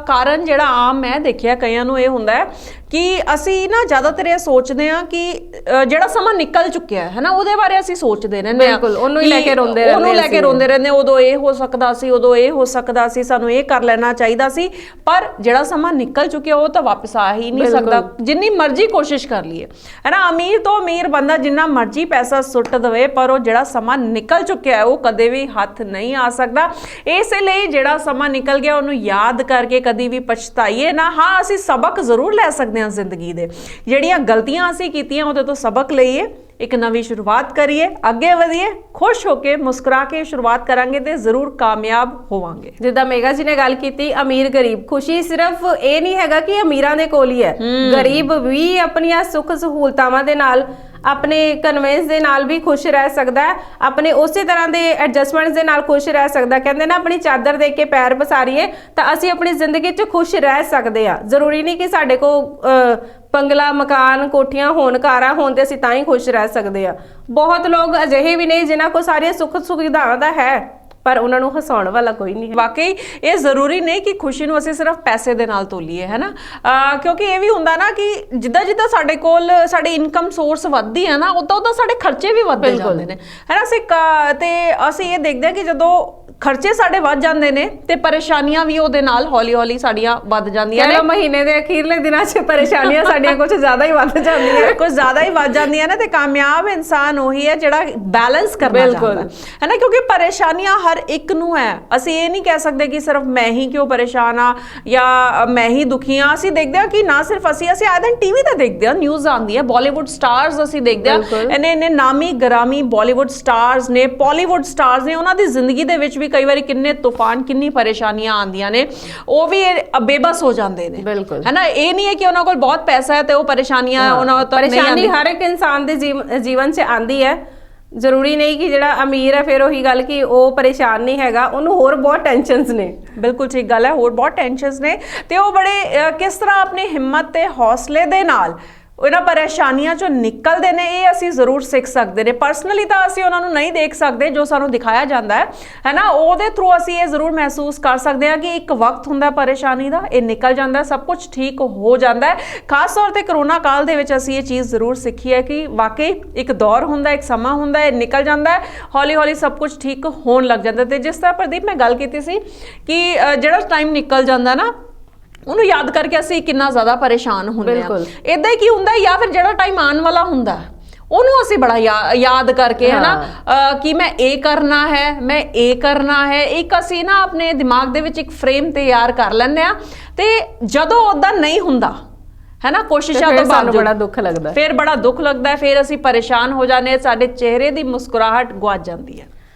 [SPEAKER 1] ਕਾਰਨ ਜਿਹੜਾ ਆਮ ਮੈਂ ਦੇਖਿਆ ਕਈਆਂ ਨੂੰ ਇਹ ਹੁੰਦਾ ਹੈ ਕਿ ਅਸੀਂ ਨਾ ਜ਼ਿਆਦਾਤਰ ਇਹ ਸੋਚਦੇ ਹਾਂ ਕਿ ਜਿਹੜਾ ਸਮਾਂ ਨਿਕਲ ਚੁੱਕਿਆ ਹੈ ਨਾ ਉਹਦੇ ਬਾਰੇ ਅਸੀਂ ਸੋਚਦੇ ਰਹਿੰਦੇ ਹਾਂ,
[SPEAKER 2] ਉਹਨੂੰ ਹੀ ਲੈ ਕੇ ਰੋਂਦੇ
[SPEAKER 1] ਰਹਿੰਦੇ ਉਦੋਂ ਇਹ ਹੋ ਸਕਦਾ ਸੀ, ਉਦੋਂ ਇਹ ਹੋ ਸਕਦਾ ਸੀ, ਸਾਨੂੰ ਇਹ ਕਰ ਲੈਣਾ ਚਾਹੀਦਾ ਸੀ। ਪਰ ਜਿਹੜਾ ਸਮਾਂ ਨਿਕਲ ਚੁੱਕਿਆ ਉਹ ਤਾਂ ਵਾਪਸ ਆ ਹੀ ਨਹੀਂ ਸਕਦਾ, ਜਿੰਨੀ ਮਰਜ਼ੀ ਕੋਸ਼ਿਸ਼ ਕਰ ਲਈਏ ਹੈ ਨਾ। ਅਮੀਰ ਤੋਂ ਅਮੀਰ ਬੰਦਾ ਜਿੰਨਾ ਮਰਜ਼ੀ ਪੈਸਾ ਸੁੱਟ ਦੇਵੇ ਪਰ ਉਹ ਜਿਹੜਾ ਸਮਾਂ ਨਿਕਲ ਚੁੱਕਿਆ ਉਹ ਕਦੇ ਵੀ ਹੱਥ ਨਹੀਂ ਆ ਸਕਦਾ। ਇਸੇ ਲਈ ਜਿਹੜਾ ਸਮਾਂ ਨਿਕਲ ਗਿਆ ਉਹਨੂੰ ਯਾਦ ਕਰਕੇ ਕਦੀ ਵੀ ਪਛਤਾਈਏ ਨਾ। ਹਾਂ, ਅਸੀਂ ਸਬਕ ਜ਼ਰੂਰ ਲੈ ਸਕਦੇ ਹਾਂ ਜ਼ਿੰਦਗੀ ਦੇ, ਜਿਹੜੀਆਂ ਗਲਤੀਆਂ ਅਸੀਂ ਕੀਤੀਆਂ ਉਹਦੇ ਤੋਂ ਸਬਕ ਲਈਏ, ਇੱਕ ਨਵੀਂ ਸ਼ੁਰੂਆਤ ਕਰੀਏ, ਅੱਗੇ ਵਧੀਏ, ਖੁਸ਼ ਹੋ ਕੇ ਮੁਸਕਰਾ ਕੇ ਸ਼ੁਰੂਆਤ ਕਰਾਂਗੇ ਤੇ ਜ਼ਰੂਰ ਕਾਮਯਾਬ ਹੋਵਾਂਗੇ।
[SPEAKER 2] ਜਿੱਦਾਂ ਮੇਗਾ ਜੀ ਨੇ ਗੱਲ ਕੀਤੀ ਅਮੀਰ ਗਰੀਬ, ਖੁਸ਼ੀ ਸਿਰਫ ਇਹ ਨਹੀਂ ਹੈਗਾ ਕਿ ਅਮੀਰਾਂ ਦੇ ਕੋਲ ਹੀ ਹੈ, ਗਰੀਬ ਵੀ ਆਪਣੀਆਂ ਸੁੱਖ ਸਹੂਲਤਾਵਾਂ ਦੇ ਨਾਲ, ਆਪਣੇ ਕਨਵੈਂਸ ਦੇ ਨਾਲ ਵੀ ਖੁਸ਼ ਰਹਿ ਸਕਦਾ ਹੈ, ਆਪਣੇ ਉਸੇ ਤਰ੍ਹਾਂ ਦੇ ਐਡਜਸਟਮੈਂਟਸ ਦੇ ਨਾਲ ਖੁਸ਼ ਰਹਿ ਸਕਦਾ। ਕਹਿੰਦੇ ਨਾ ਆਪਣੀ ਚਾਦਰ ਦੇ ਕੇ ਪੈਰ ਪਸਾਰੀਏ ਤਾਂ ਅਸੀਂ ਆਪਣੀ ਜ਼ਿੰਦਗੀ 'ਚ ਖੁਸ਼ ਰਹਿ ਸਕਦੇ ਆ। ਜ਼ਰੂਰੀ ਨਹੀਂ ਕਿ ਸਾਡੇ ਕੋਲ ਬੰਗਲਾ, ਮਕਾਨ, ਕੋਠੀਆਂ ਹੋਣ, ਕਾਰਾਂ ਹੋਣ ਤੇ ਅਸੀਂ ਤਾਂ ਹੀ ਖੁਸ਼ ਰਹਿ ਸਕਦੇ ਆ। ਬਹੁਤ ਲੋਕ ਅਜਿਹੇ ਵੀ ਨੇ ਜਿਨ੍ਹਾਂ ਕੋਲ ਸਾਰੀਆਂ ਸੁੱਖ ਸੁਵਿਧਾਵਾਂ ਦਾ ਹੈ ਪਰ ਉਹਨਾਂ ਨੂੰ ਹਸਾਉਣ ਵਾਲਾ ਕੋਈ ਨਹੀਂ ਹੈ।
[SPEAKER 1] ਵਾਕਈ ਇਹ ਜ਼ਰੂਰੀ ਨਹੀਂ ਕਿ ਖੁਸ਼ੀ ਨੂੰ ਅਸੀਂ ਸਿਰਫ ਪੈਸੇ ਦੇ ਨਾਲ ਤੋਲੀਏ ਹੈ ਨਾ, ਕਿਉਂਕਿ ਇਹ ਵੀ ਹੁੰਦਾ ਨਾ ਕਿ ਜਿੱਦਾਂ ਸਾਡੇ ਕੋਲ ਸਾਡੀ ਇਨਕਮ ਸੋਰਸ ਵੱਧਦੀ ਹੈ ਨਾ ਉਦਾਂ ਸਾਡੇ ਖਰਚੇ ਵੀ ਵੱਧਦੇ ਜਾਂਦੇ ਨੇ ਹੈ ਨਾ। ਤੇ ਅਸੀਂ ਇਹ ਦੇਖਦੇ ਹਾਂ ਕਿ ਜਦੋਂ ਖਰਚੇ ਸਾਡੇ ਵੱਧ ਜਾਂਦੇ ਨੇ ਤੇ ਪਰੇਸ਼ਾਨੀਆਂ ਵੀ ਉਹਦੇ ਨਾਲ ਹੌਲੀ ਸਾਡੀਆਂ ਵੱਧ ਜਾਂਦੀਆਂ ਨੇ।
[SPEAKER 2] ਮਹੀਨੇ ਦੇ ਅਖੀਰਲੇ ਦਿਨਾਂ 'ਚ ਪਰੇਸ਼ਾਨੀਆਂ ਸਾਡੀਆਂ ਕੁਝ ਜ਼ਿਆਦਾ ਹੀ ਵੱਧ ਜਾਂਦੀਆਂ ਨੇ ਤੇ ਕਾਮਯਾਬ ਇਨਸਾਨ ਉਹੀ ਹੈ ਜਿਹੜਾ ਬੈਲੈਂਸ ਕਰਨਾ ਚਾਹੁੰਦਾ ਹੈ ਨਾ, ਕਿਉਂਕਿ ਪਰੇਸ਼ਾਨੀਆਂ ਹਰ ਇੱਕ ਨੂੰ ਹੈ। ਅਸੀਂ ਇਹ ਨਹੀਂ ਕਹਿ ਸਕਦੇ ਕਿ ਸਿਰਫ ਮੈਂ ਹੀ ਕਿਉਂ ਪਰੇਸ਼ਾਨ ਆ ਜਾਂ ਮੈਂ ਹੀ ਦੁਖੀ ਆ। ਅਸੀਂ ਦੇਖਦੇ ਹਾਂ ਕਿ ਨਾ ਸਿਰਫ ਅਸੀਂ ਆਏ ਦਿਨ ਟੀਵੀ ਤੇ ਦੇਖਦੇ ਹਾਂ, ਨਿਊਜ਼ ਆਉਂਦੀ ਹੈ, ਬਾਲੀਵੁੱਡ ਸਟਾਰਸ ਅਸੀਂ ਦੇਖਦੇ ਹਾਂ, ਇੰਨੇ ਨਾਮੀ ਗ੍ਰਾਮੀ ਬਾਲੀਵੁੱਡ ਸਟਾਰਸ ਨੇ, ਪੋਲੀਵੁੱਡ ਸਟਾਰਸ ਨੇ, ਉਹਨਾਂ ਦੀ ਜ਼ਿੰਦਗੀ ਦੇ ਵਿੱਚ ਵੀ ਕਈ ਵਾਰੀ ਕਿੰਨੇ ਤੂਫਾਨ, ਕਿੰਨੀ ਪਰੇਸ਼ਾਨੀਆਂ ਆਉਂਦੀਆਂ ਨੇ, ਉਹ ਵੀ ਬੇਬਸ ਹੋ ਜਾਂਦੇ ਨੇ ਹੈ ਨਾ। ਇਹ ਨਹੀਂ ਹੈ ਕਿ ਉਹਨਾਂ ਕੋਲ ਬਹੁਤ ਪੈਸਾ ਹੈ ਤੇ ਉਹ ਪਰੇਸ਼ਾਨੀਆਂ ਉਹਨਾਂ ਤੱਕ ਨਹੀਂ ਆਉਂਦੀ। ਪਰੇਸ਼ਾਨੀ ਹਰ ਇੱਕ ਇਨਸਾਨ ਦੇ ਜੀਵਨ 'ਚ ਆਉਂਦੀ ਹੈ। ਜ਼ਰੂਰੀ ਨਹੀਂ ਕਿ ਜਿਹੜਾ ਅਮੀਰ ਹੈ ਫਿਰ ਉਹੀ ਗੱਲ ਕਿ ਉਹ ਪਰੇਸ਼ਾਨ ਨਹੀਂ ਹੈਗਾ, ਉਹਨੂੰ ਹੋਰ ਬਹੁਤ ਟੈਨਸ਼ਨਸ ਨੇ।
[SPEAKER 1] ਬਿਲਕੁਲ ਠੀਕ ਗੱਲ ਹੈ, ਹੋਰ ਬਹੁਤ ਟੈਨਸ਼ਨਸ ਨੇ ਤੇ ਉਹ ਬੜੇ ਕਿਸ ਤਰ੍ਹਾਂ ਆਪਣੀ ਹਿੰਮਤ ਤੇ ਹੌਸਲੇ ਦੇ ਨਾਲ ਇਹਨਾਂ ਪਰੇਸ਼ਾਨੀਆਂ ਚੋਂ ਨਿਕਲਦੇ ਨੇ, ਇਹ ਅਸੀਂ ਜ਼ਰੂਰ ਸਿੱਖ ਸਕਦੇ ਨੇ। ਪਰਸਨਲੀ ਤਾਂ ਅਸੀਂ ਉਹਨਾਂ ਨੂੰ ਨਹੀਂ ਦੇਖ ਸਕਦੇ ਜੋ ਸਾਨੂੰ ਦਿਖਾਇਆ ਜਾਂਦਾ ਹੈ ਨਾ, ਉਹਦੇ ਥਰੂ ਅਸੀਂ ਇਹ ਜ਼ਰੂਰ ਮਹਿਸੂਸ ਕਰ ਸਕਦੇ ਹਾਂ ਕਿ ਇੱਕ ਵਕਤ ਹੁੰਦਾ ਪਰੇਸ਼ਾਨੀ ਦਾ, ਇਹ ਨਿਕਲ ਜਾਂਦਾ, ਸਭ ਕੁਝ ਠੀਕ ਹੋ ਜਾਂਦਾ ਹੈ। ਖਾਸ ਤੌਰ ਤੇ ਕਰੋਨਾ ਕਾਲ ਦੇ ਵਿੱਚ ਅਸੀਂ ਇਹ ਚੀਜ਼ ਜ਼ਰੂਰ ਸਿੱਖੀ ਹੈ ਕਿ ਵਾਕਈ ਇੱਕ ਦੌਰ ਹੁੰਦਾ, ਇੱਕ ਸਮਾਂ ਹੁੰਦਾ, ਇਹ ਨਿਕਲ ਜਾਂਦਾ ਹੈ, ਹੌਲੀ ਹੌਲੀ ਸਭ ਕੁਝ ਠੀਕ ਹੋਣ ਲੱਗ ਜਾਂਦਾ। ਤੇ ਜਿਸ ਤਰ੍ਹਾਂ ਪ੍ਰਦੀਪ ਮੈਂ ਗੱਲ ਕੀਤੀ ਸੀ ਕਿ ਜਿਹੜਾ ਟਾਈਮ ਨਿਕਲ ਜਾਂਦਾ ਨਾ, ਉਹਨੂੰ ਯਾਦ ਕਰਕੇ ਅਸੀਂ ਕਿੰਨਾ ਜ਼ਿਆਦਾ ਪਰੇਸ਼ਾਨ ਹੁੰਦੇ ਹਾਂ। ਇਦਾਂ ਹੀ ਕੀ ਹੁੰਦਾ, ਜਾਂ ਫਿਰ ਜਿਹੜਾ ਟਾਈਮ ਆਉਣ ਵਾਲਾ ਹੁੰਦਾ ਉਹਨੂੰ ਅਸੀਂ ਬੜਾ ਯਾਦ ਕਰਕੇ ਹੈ ਨਾ ਕਿ ਮੈਂ ਇਹ ਕਰਨਾ ਹੈ, ਮੈਂ ਇਹ ਕਰਨਾ ਹੈ, ਇੱਕ ਅਸੀਂ ਨਾ ਆਪਣੇ ਦਿਮਾਗ ਦੇ ਵਿੱਚ ਇੱਕ ਫਰੇਮ ਤਿਆਰ ਕਰ ਲੈਂਦੇ ਆ, ਤੇ ਜਦੋਂ ਉਹਦਾ ਨਹੀਂ ਹੁੰਦਾ है ना, कोशिशों तो
[SPEAKER 2] ਸਾਨੂੰ ਬੜਾ ਦੁੱਖ ਲੱਗਦਾ,
[SPEAKER 1] फिर बड़ा दुख लगता है, फिर ਅਸੀਂ परेशान हो जाने, ਸਾਡੇ ਚਿਹਰੇ ਦੀ ਮੁਸਕਰਾਹਟ ਗੁਆਚ ਜਾਂਦੀ ਹੈ।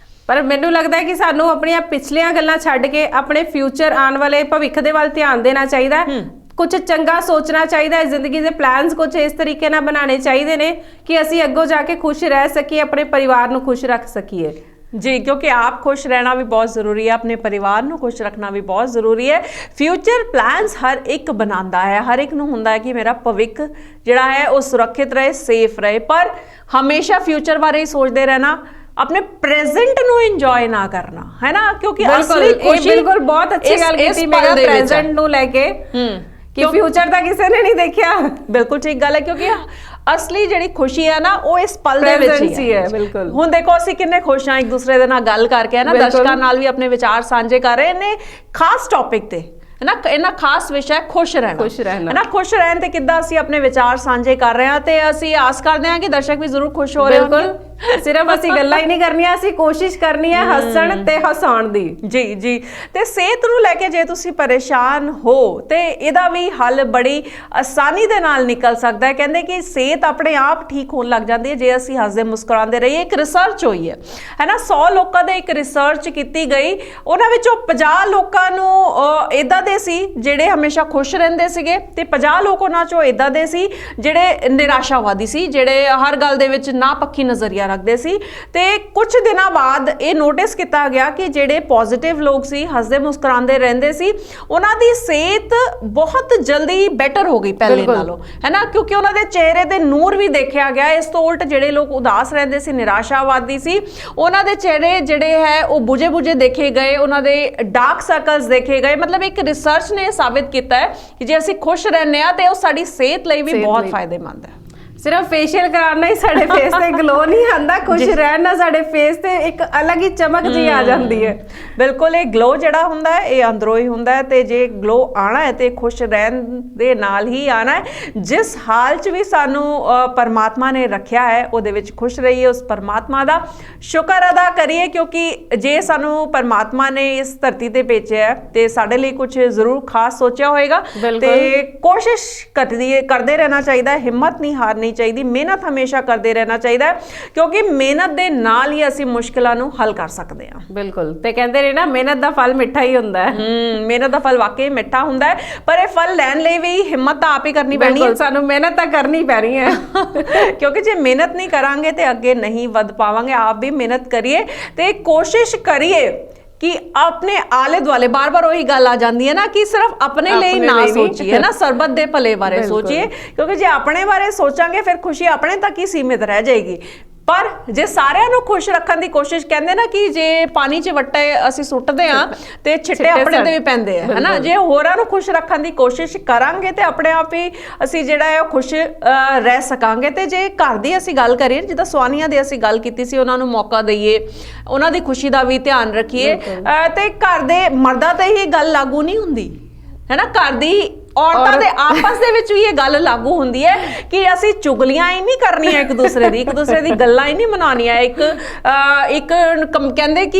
[SPEAKER 2] ਪਰ ਮੈਨੂੰ ਲੱਗਦਾ ਹੈ ਕਿ ਸਾਨੂੰ ਆਪਣੀਆਂ ਪਿਛਲੀਆਂ ਗੱਲਾਂ ਛੱਡ ਕੇ ਆਪਣੇ ਫਿਊਚਰ ਆਉਣ ਵਾਲੇ ਭਵਿੱਖ ਦੇ ਵੱਲ ਧਿਆਨ ਦੇਣਾ ਚਾਹੀਦਾ ਹੈ। ਕੁਝ ਚੰਗਾ ਸੋਚਣਾ ਚਾਹੀਦਾ ਹੈ, ਜ਼ਿੰਦਗੀ ਦੇ ਪਲਾਨਸ ਕੁਝ ਇਸ ਤਰੀਕੇ ਨਾਲ ਬਣਾਉਣੇ ਚਾਹੀਦੇ ਨੇ ਕਿ ਅਸੀਂ ਅੱਗੋਂ ਜਾ ਕੇ ਖੁਸ਼ ਰਹਿ ਸਕੀਏ, ਆਪਣੇ ਪਰਿਵਾਰ ਨੂੰ ਖੁਸ਼ ਰੱਖ ਸਕੀਏ।
[SPEAKER 1] जी, क्योंकि आप खुश रहना भी बहुत ज़रूरी है, अपने परिवार ਨੂੰ खुश रखना भी बहुत ज़रूरी है। फ्यूचर प्लान्स हर एक बनाता है, हर एक ਨੂੰ ਹੁੰਦਾ ਹੈ ਕਿ ਮੇਰਾ ਭਵਿੱਖ ਜਿਹੜਾ ਹੈ ਉਹ ਸੁਰੱਖਿਅਤ ਰਹੇ, ਸੇਫ ਰਹੇ, ਪਰ ਹਮੇਸ਼ਾ ਫਿਊਚਰ ਬਾਰੇ ਹੀ ਸੋਚਦੇ ਰਹਿਣਾ, अपने प्रेजेंट ਨੂੰ ਇੰਜੋਏ ਨਾ ਕਰਨਾ, है ना, क्योंकि असली खुशी
[SPEAKER 2] ਬਿਲਕੁਲ ਬਹੁਤ ਅੱਛੀ ਗੱਲ ਕੀਤੀ ਮੇਰਾ ਪ੍ਰੈਜ਼ੈਂਟ ਨੂੰ ਲੈ ਕੇ ਕਿ ਫਿਊਚਰ ਤਾਂ ਕਿਸੇ ਨੇ ਨਹੀਂ ਦੇਖਿਆ।
[SPEAKER 1] ਬਿਲਕੁਲ ਠੀਕ ਗੱਲ ਹੈ, ਕਿਉਂਕਿ ਅਸਲੀ ਜਿਹੜੀ ਖੁਸ਼ੀ ਹੈ ਨਾ ਉਹ ਇਸ ਪਲ ਦੇ ਵਿੱਚ ਹੀ ਹੈ।
[SPEAKER 2] ਬਿਲਕੁਲ
[SPEAKER 1] ਹੁਣ ਦੇਖੋ ਅਸੀਂ ਕਿੰਨੇ ਖੁਸ਼ ਹਾਂ ਇੱਕ ਦੂਸਰੇ ਦੇ ਨਾਲ ਗੱਲ ਕਰਕੇ, ਹੈ ਨਾ, ਦਰਸ਼ਕਾਂ ਨਾਲ ਵੀ ਆਪਣੇ ਵਿਚਾਰ ਸਾਂਝੇ ਕਰ ਰਹੇ ਨੇ ਖਾਸ ਟੌਪਿਕ ਤੇ, है ना, इन्ना खास विषय खुश रहना, है ना, खुश रहन ते किद्दां असीं अपने विचार सांझे कर रहे हैं, ते असीं आस करदे हां कि दर्शक भी जरूर खुश हो रहे होणगे।
[SPEAKER 2] सिर्फ ਅਸੀਂ ਗੱਲਾਂ ਹੀ ਨਹੀਂ ਕਰਨੀਆਂ, ਅਸੀਂ ਕੋਸ਼ਿਸ਼ ਕਰਨੀ ਹੈ ਹੱਸਣ ਤੇ ਹਸਾਉਣ ਦੀ।
[SPEAKER 1] ਜੀ ਜੀ, ਤੇ ਸਿਹਤ ਨੂੰ ਲੈ ਕੇ ਜੇ ਤੁਸੀਂ ਪਰੇਸ਼ਾਨ ਹੋ ਤੇ ਇਹਦਾ ਵੀ ਹੱਲ ਬੜੀ ਆਸਾਨੀ ਦੇ ਨਾਲ ਨਿਕਲ ਸਕਦਾ ਹੈ। ਕਹਿੰਦੇ ਕਿ ਸਿਹਤ ਆਪਣੇ ਆਪ ਠੀਕ ਹੋਣ ਲੱਗ ਜਾਂਦੀ ਹੈ ਜੇ ਅਸੀਂ ਹੱਸਦੇ ਮੁਸਕਰਾਉਂਦੇ ਰਹੀਏ। ਇੱਕ ਰਿਸਰਚ ਹੋਈ ਹੈ ਨਾ, 100 ਲੋਕਾਂ ਦੇ ਇੱਕ ਰਿਸਰਚ ਕੀਤੀ ਗਈ, ਉਹਨਾਂ ਵਿੱਚੋਂ 50 ਲੋਕਾਂ ਨੂੰ ਇਦਾਂ ਦੇ ਸੀ ਜਿਹੜੇ ਹਮੇਸ਼ਾ ਖੁਸ਼ ਰਹਿੰਦੇ ਸੀਗੇ, ਤੇ 50 ਲੋਕ ਉਹਨਾਂ ਚੋਂ ਇਦਾਂ ਦੇ ਸੀ ਜਿਹੜੇ ਨਿਰਾਸ਼ਾਵਾਦੀ ਸੀ, ਜਿਹੜੇ ਹਰ ਗੱਲ ਦੇ ਵਿੱਚ ਨਾ ਪੱਖੀ ਨਜ਼ਰੀਆ ਰੱਖਦੇ ਸੀ। ਤੇ ਕੁਝ ਦਿਨਾਂ ਬਾਅਦ ਇਹ ਨੋਟਿਸ ਕੀਤਾ ਗਿਆ ਕਿ ਜਿਹੜੇ ਪੋਜ਼ਿਟਿਵ ਲੋਕ ਸੀ, ਹੱਸਦੇ ਮੁਸਕਰਾਉਂਦੇ ਰਹਿੰਦੇ ਸੀ, ਉਹਨਾਂ ਦੀ ਸਿਹਤ ਬਹੁਤ ਜਲਦੀ ਬੈਟਰ ਹੋ ਗਈ ਪਹਿਲੇ ਨਾਲੋਂ, ਹੈ ਨਾ, ਕਿਉਂਕਿ ਉਹਨਾਂ ਦੇ ਚਿਹਰੇ ਤੇ ਨੂਰ ਵੀ ਦੇਖਿਆ ਗਿਆ। ਇਸ ਤੋਂ ਉਲਟ ਜਿਹੜੇ ਲੋਕ ਉਦਾਸ ਰਹਿੰਦੇ ਸੀ, ਨਿਰਾਸ਼ਾਵਾਦੀ ਸੀ, ਉਹਨਾਂ ਦੇ ਚਿਹਰੇ ਜਿਹੜੇ ਹੈ ਉਹ ਬੁਝੇ ਬੁਝੇ ਦੇਖੇ ਗਏ, ਉਹਨਾਂ ਦੇ ਡਾਰਕ ਸਰਕਲਸ ਦੇਖੇ ਗਏ। ਮਤਲਬ ਇੱਕ ਰਿਸਰਚ ਨੇ ਸਾਬਿਤ ਕੀਤਾ ਹੈ ਕਿ ਜੇ ਅਸੀਂ ਖੁਸ਼ ਰਹਿੰਦੇ ਆ ਤੇ ਉਹ ਸਾਡੀ ਸਿਹਤ ਲਈ ਵੀ ਬਹੁਤ ਫਾਇਦੇਮੰਦ ਹੈ।
[SPEAKER 2] ਸਿਰਫ ਫੇਸ਼ੀਅਲ ਕਰਾਉਣਾ ਹੀ ਸਾਡੇ ਫੇਸ ਤੇ ਗਲੋ ਨਹੀਂ ਆਉਂਦਾ, ਖੁਸ਼ ਰਹਿਣ ਨਾਲ ਸਾਡੇ ਫੇਸ ਤੇ ਇੱਕ ਅਲੱਗ ਹੀ ਚਮਕ ਜੀ ਆ ਜਾਂਦੀ ਹੈ।
[SPEAKER 1] ਬਿਲਕੁਲ, ਇਹ ਗਲੋ ਜਿਹੜਾ ਹੁੰਦਾ ਹੈ ਇਹ ਅੰਦਰੋਂ ਹੀ ਹੁੰਦਾ ਹੈ, ਤੇ ਜੇ ਗਲੋ ਆਣਾ ਹੈ ਤੇ ਖੁਸ਼ ਰਹਿਣ ਦੇ ਨਾਲ ਹੀ ਆਣਾ ਹੈ। ਜਿਸ ਹਾਲ 'ਚ ਵੀ ਸਾਨੂੰ ਪਰਮਾਤਮਾ ਨੇ ਰੱਖਿਆ ਹੈ ਉਹਦੇ ਵਿੱਚ ਖੁਸ਼ ਰਹੀਏ, ਉਸ ਪਰਮਾਤਮਾ ਦਾ ਸ਼ੁਕਰ ਅਦਾ ਕਰੀਏ, ਕਿਉਂਕਿ ਜੇ ਸਾਨੂੰ ਪਰਮਾਤਮਾ ਨੇ ਇਸ ਧਰਤੀ ਤੇ ਭੇਜਿਆ ਹੈ ਤੇ ਸਾਡੇ ਲਈ ਕੁਝ ਜ਼ਰੂਰ ਖਾਸ ਸੋਚਿਆ ਹੋਏਗਾ। ਤੇ ਕੋਸ਼ਿਸ਼ ਕਰਦੇ ਰਹਿਣਾ ਚਾਹੀਦਾ, ਹਿੰਮਤ ਨਹੀਂ ਹਾਰਨੀ ਚਾਹੀਦੀ, ਮਿਹਨਤ ਹਮੇਸ਼ਾ ਕਰਦੇ ਰਹਿਣਾ ਚਾਹੀਦਾ ਹੈ, ਕਿਉਂਕਿ ਮਿਹਨਤ ਦੇ ਨਾਲ ਹੀ ਅਸੀਂ ਮੁਸ਼ਕਿਲਾਂ ਨੂੰ ਹੱਲ ਕਰ ਸਕਦੇ ਹਾਂ।
[SPEAKER 2] ਬਿਲਕੁਲ, ਤੇ ਕਹਿੰਦੇ ਨੇ ਨਾ ਮਿਹਨਤ ਦਾ ਫਲ ਮਿੱਠਾ ਹੀ ਹੁੰਦਾ ਹੈ।
[SPEAKER 1] ਮਿਹਨਤ ਦਾ ਫਲ ਵਾਕਈ ਮਿੱਠਾ ਹੁੰਦਾ ਹੈ, ਪਰ ਇਹ ਫਲ ਲੈਣ ਲਈ ਵੀ ਹਿੰਮਤ ਤਾਂ ਆਪ ਹੀ ਕਰਨੀ ਪੈਣੀ ਹੈ।
[SPEAKER 2] ਸਾਨੂੰ ਮਿਹਨਤ ਤਾਂ ਕਰਨੀ ਪੈਣੀ ਹੈ
[SPEAKER 1] ਕਿਉਂਕਿ ਜੇ ਮਿਹਨਤ ਨਹੀਂ ਕਰਾਂਗੇ ਤੇ ਅੱਗੇ ਨਹੀਂ ਵੱਧ ਪਾਵਾਂਗੇ। ਆਪ ਵੀ ਮਿਹਨਤ ਕਰੀਏ ਤੇ ਕੋਸ਼ਿਸ਼ ਕਰੀਏ ਕਿ ਆਪਣੇ ਆਲੇ ਦੁਆਲੇ, ਬਾਰ-ਬਾਰ ਉਹੀ ਗੱਲ ਆ ਜਾਂਦੀ ਹੈ ਨਾ ਕਿ ਸਿਰਫ ਆਪਣੇ ਲਈ ਨਾ ਸੋਚੀਏ, ਨਾ ਸਰਬੱਤ ਦੇ ਭਲੇ ਬਾਰੇ ਸੋਚੀਏ, ਕਿਉਂਕਿ ਜੇ ਆਪਣੇ ਬਾਰੇ ਸੋਚਾਂਗੇ ਫਿਰ ਖੁਸ਼ੀ ਆਪਣੇ ਤੱਕ ਹੀ ਸੀਮਿਤ ਰਹਿ ਜਾਏਗੀ। ਪਰ ਜੇ ਸਾਰਿਆਂ ਨੂੰ ਖੁਸ਼ ਰੱਖਣ ਦੀ ਕੋਸ਼ਿਸ਼, ਕਹਿੰਦੇ ਨਾ ਕਿ ਜੇ ਪਾਣੀ 'ਚ ਵੱਟੇ ਅਸੀਂ ਸੁੱਟਦੇ ਆ ਤੇ ਛਿੱਟੇ ਆਪਣੇ ਤੇ ਵੀ ਪੈਂਦੇ ਆ, ਹਨਾ, ਜੇ ਹੋਰਾਂ ਨੂੰ ਖੁਸ਼ ਰੱਖਣ ਦੀ ਕੋਸ਼ਿਸ਼ ਕਰਾਂਗੇ ਤੇ ਆਪਣੇ ਆਪ ਹੀ ਅਸੀਂ ਜਿਹੜਾ ਹੈ ਉਹ ਖੁਸ਼ ਰਹਿ ਸਕਾਂਗੇ। ਤੇ ਜੇ ਘਰ ਦੀ ਅਸੀਂ ਗੱਲ ਕਰੀਏ, ਜਿੱਦਾਂ ਸਵਾਨੀਆਂ ਦੀ ਅਸੀਂ ਗੱਲ ਕੀਤੀ ਸੀ, ਉਹਨਾਂ ਨੂੰ ਮੌਕਾ ਦਈਏ, ਉਹਨਾਂ ਦੀ ਖੁਸ਼ੀ ਦਾ ਵੀ ਧਿਆਨ ਰੱਖੀਏ। ਤੇ ਘਰ ਦੇ ਮਰਦਾਂ ਤੇ ਹੀ ਗੱਲ ਲਾਗੂ ਨਹੀਂ ਹੁੰਦੀ, ਹੈ ਨਾ, ਘਰ ਦੀ ਔਰਤਾਂ ਦੇ ਆਪਸ ਦੇ ਵਿੱਚ ਵੀ ਇਹ ਗੱਲ ਲਾਗੂ ਹੁੰਦੀ ਹੈ ਕਿ ਅਸੀਂ ਚੁਗਲੀਆਂ ਹੀ ਨਹੀਂ ਕਰਨੀਆਂ ਇੱਕ ਦੂਸਰੇ ਦੀ ਗੱਲਾਂ ਹੀ ਨਹੀਂ ਮਨਾਉਣੀਆਂ, ਇੱਕ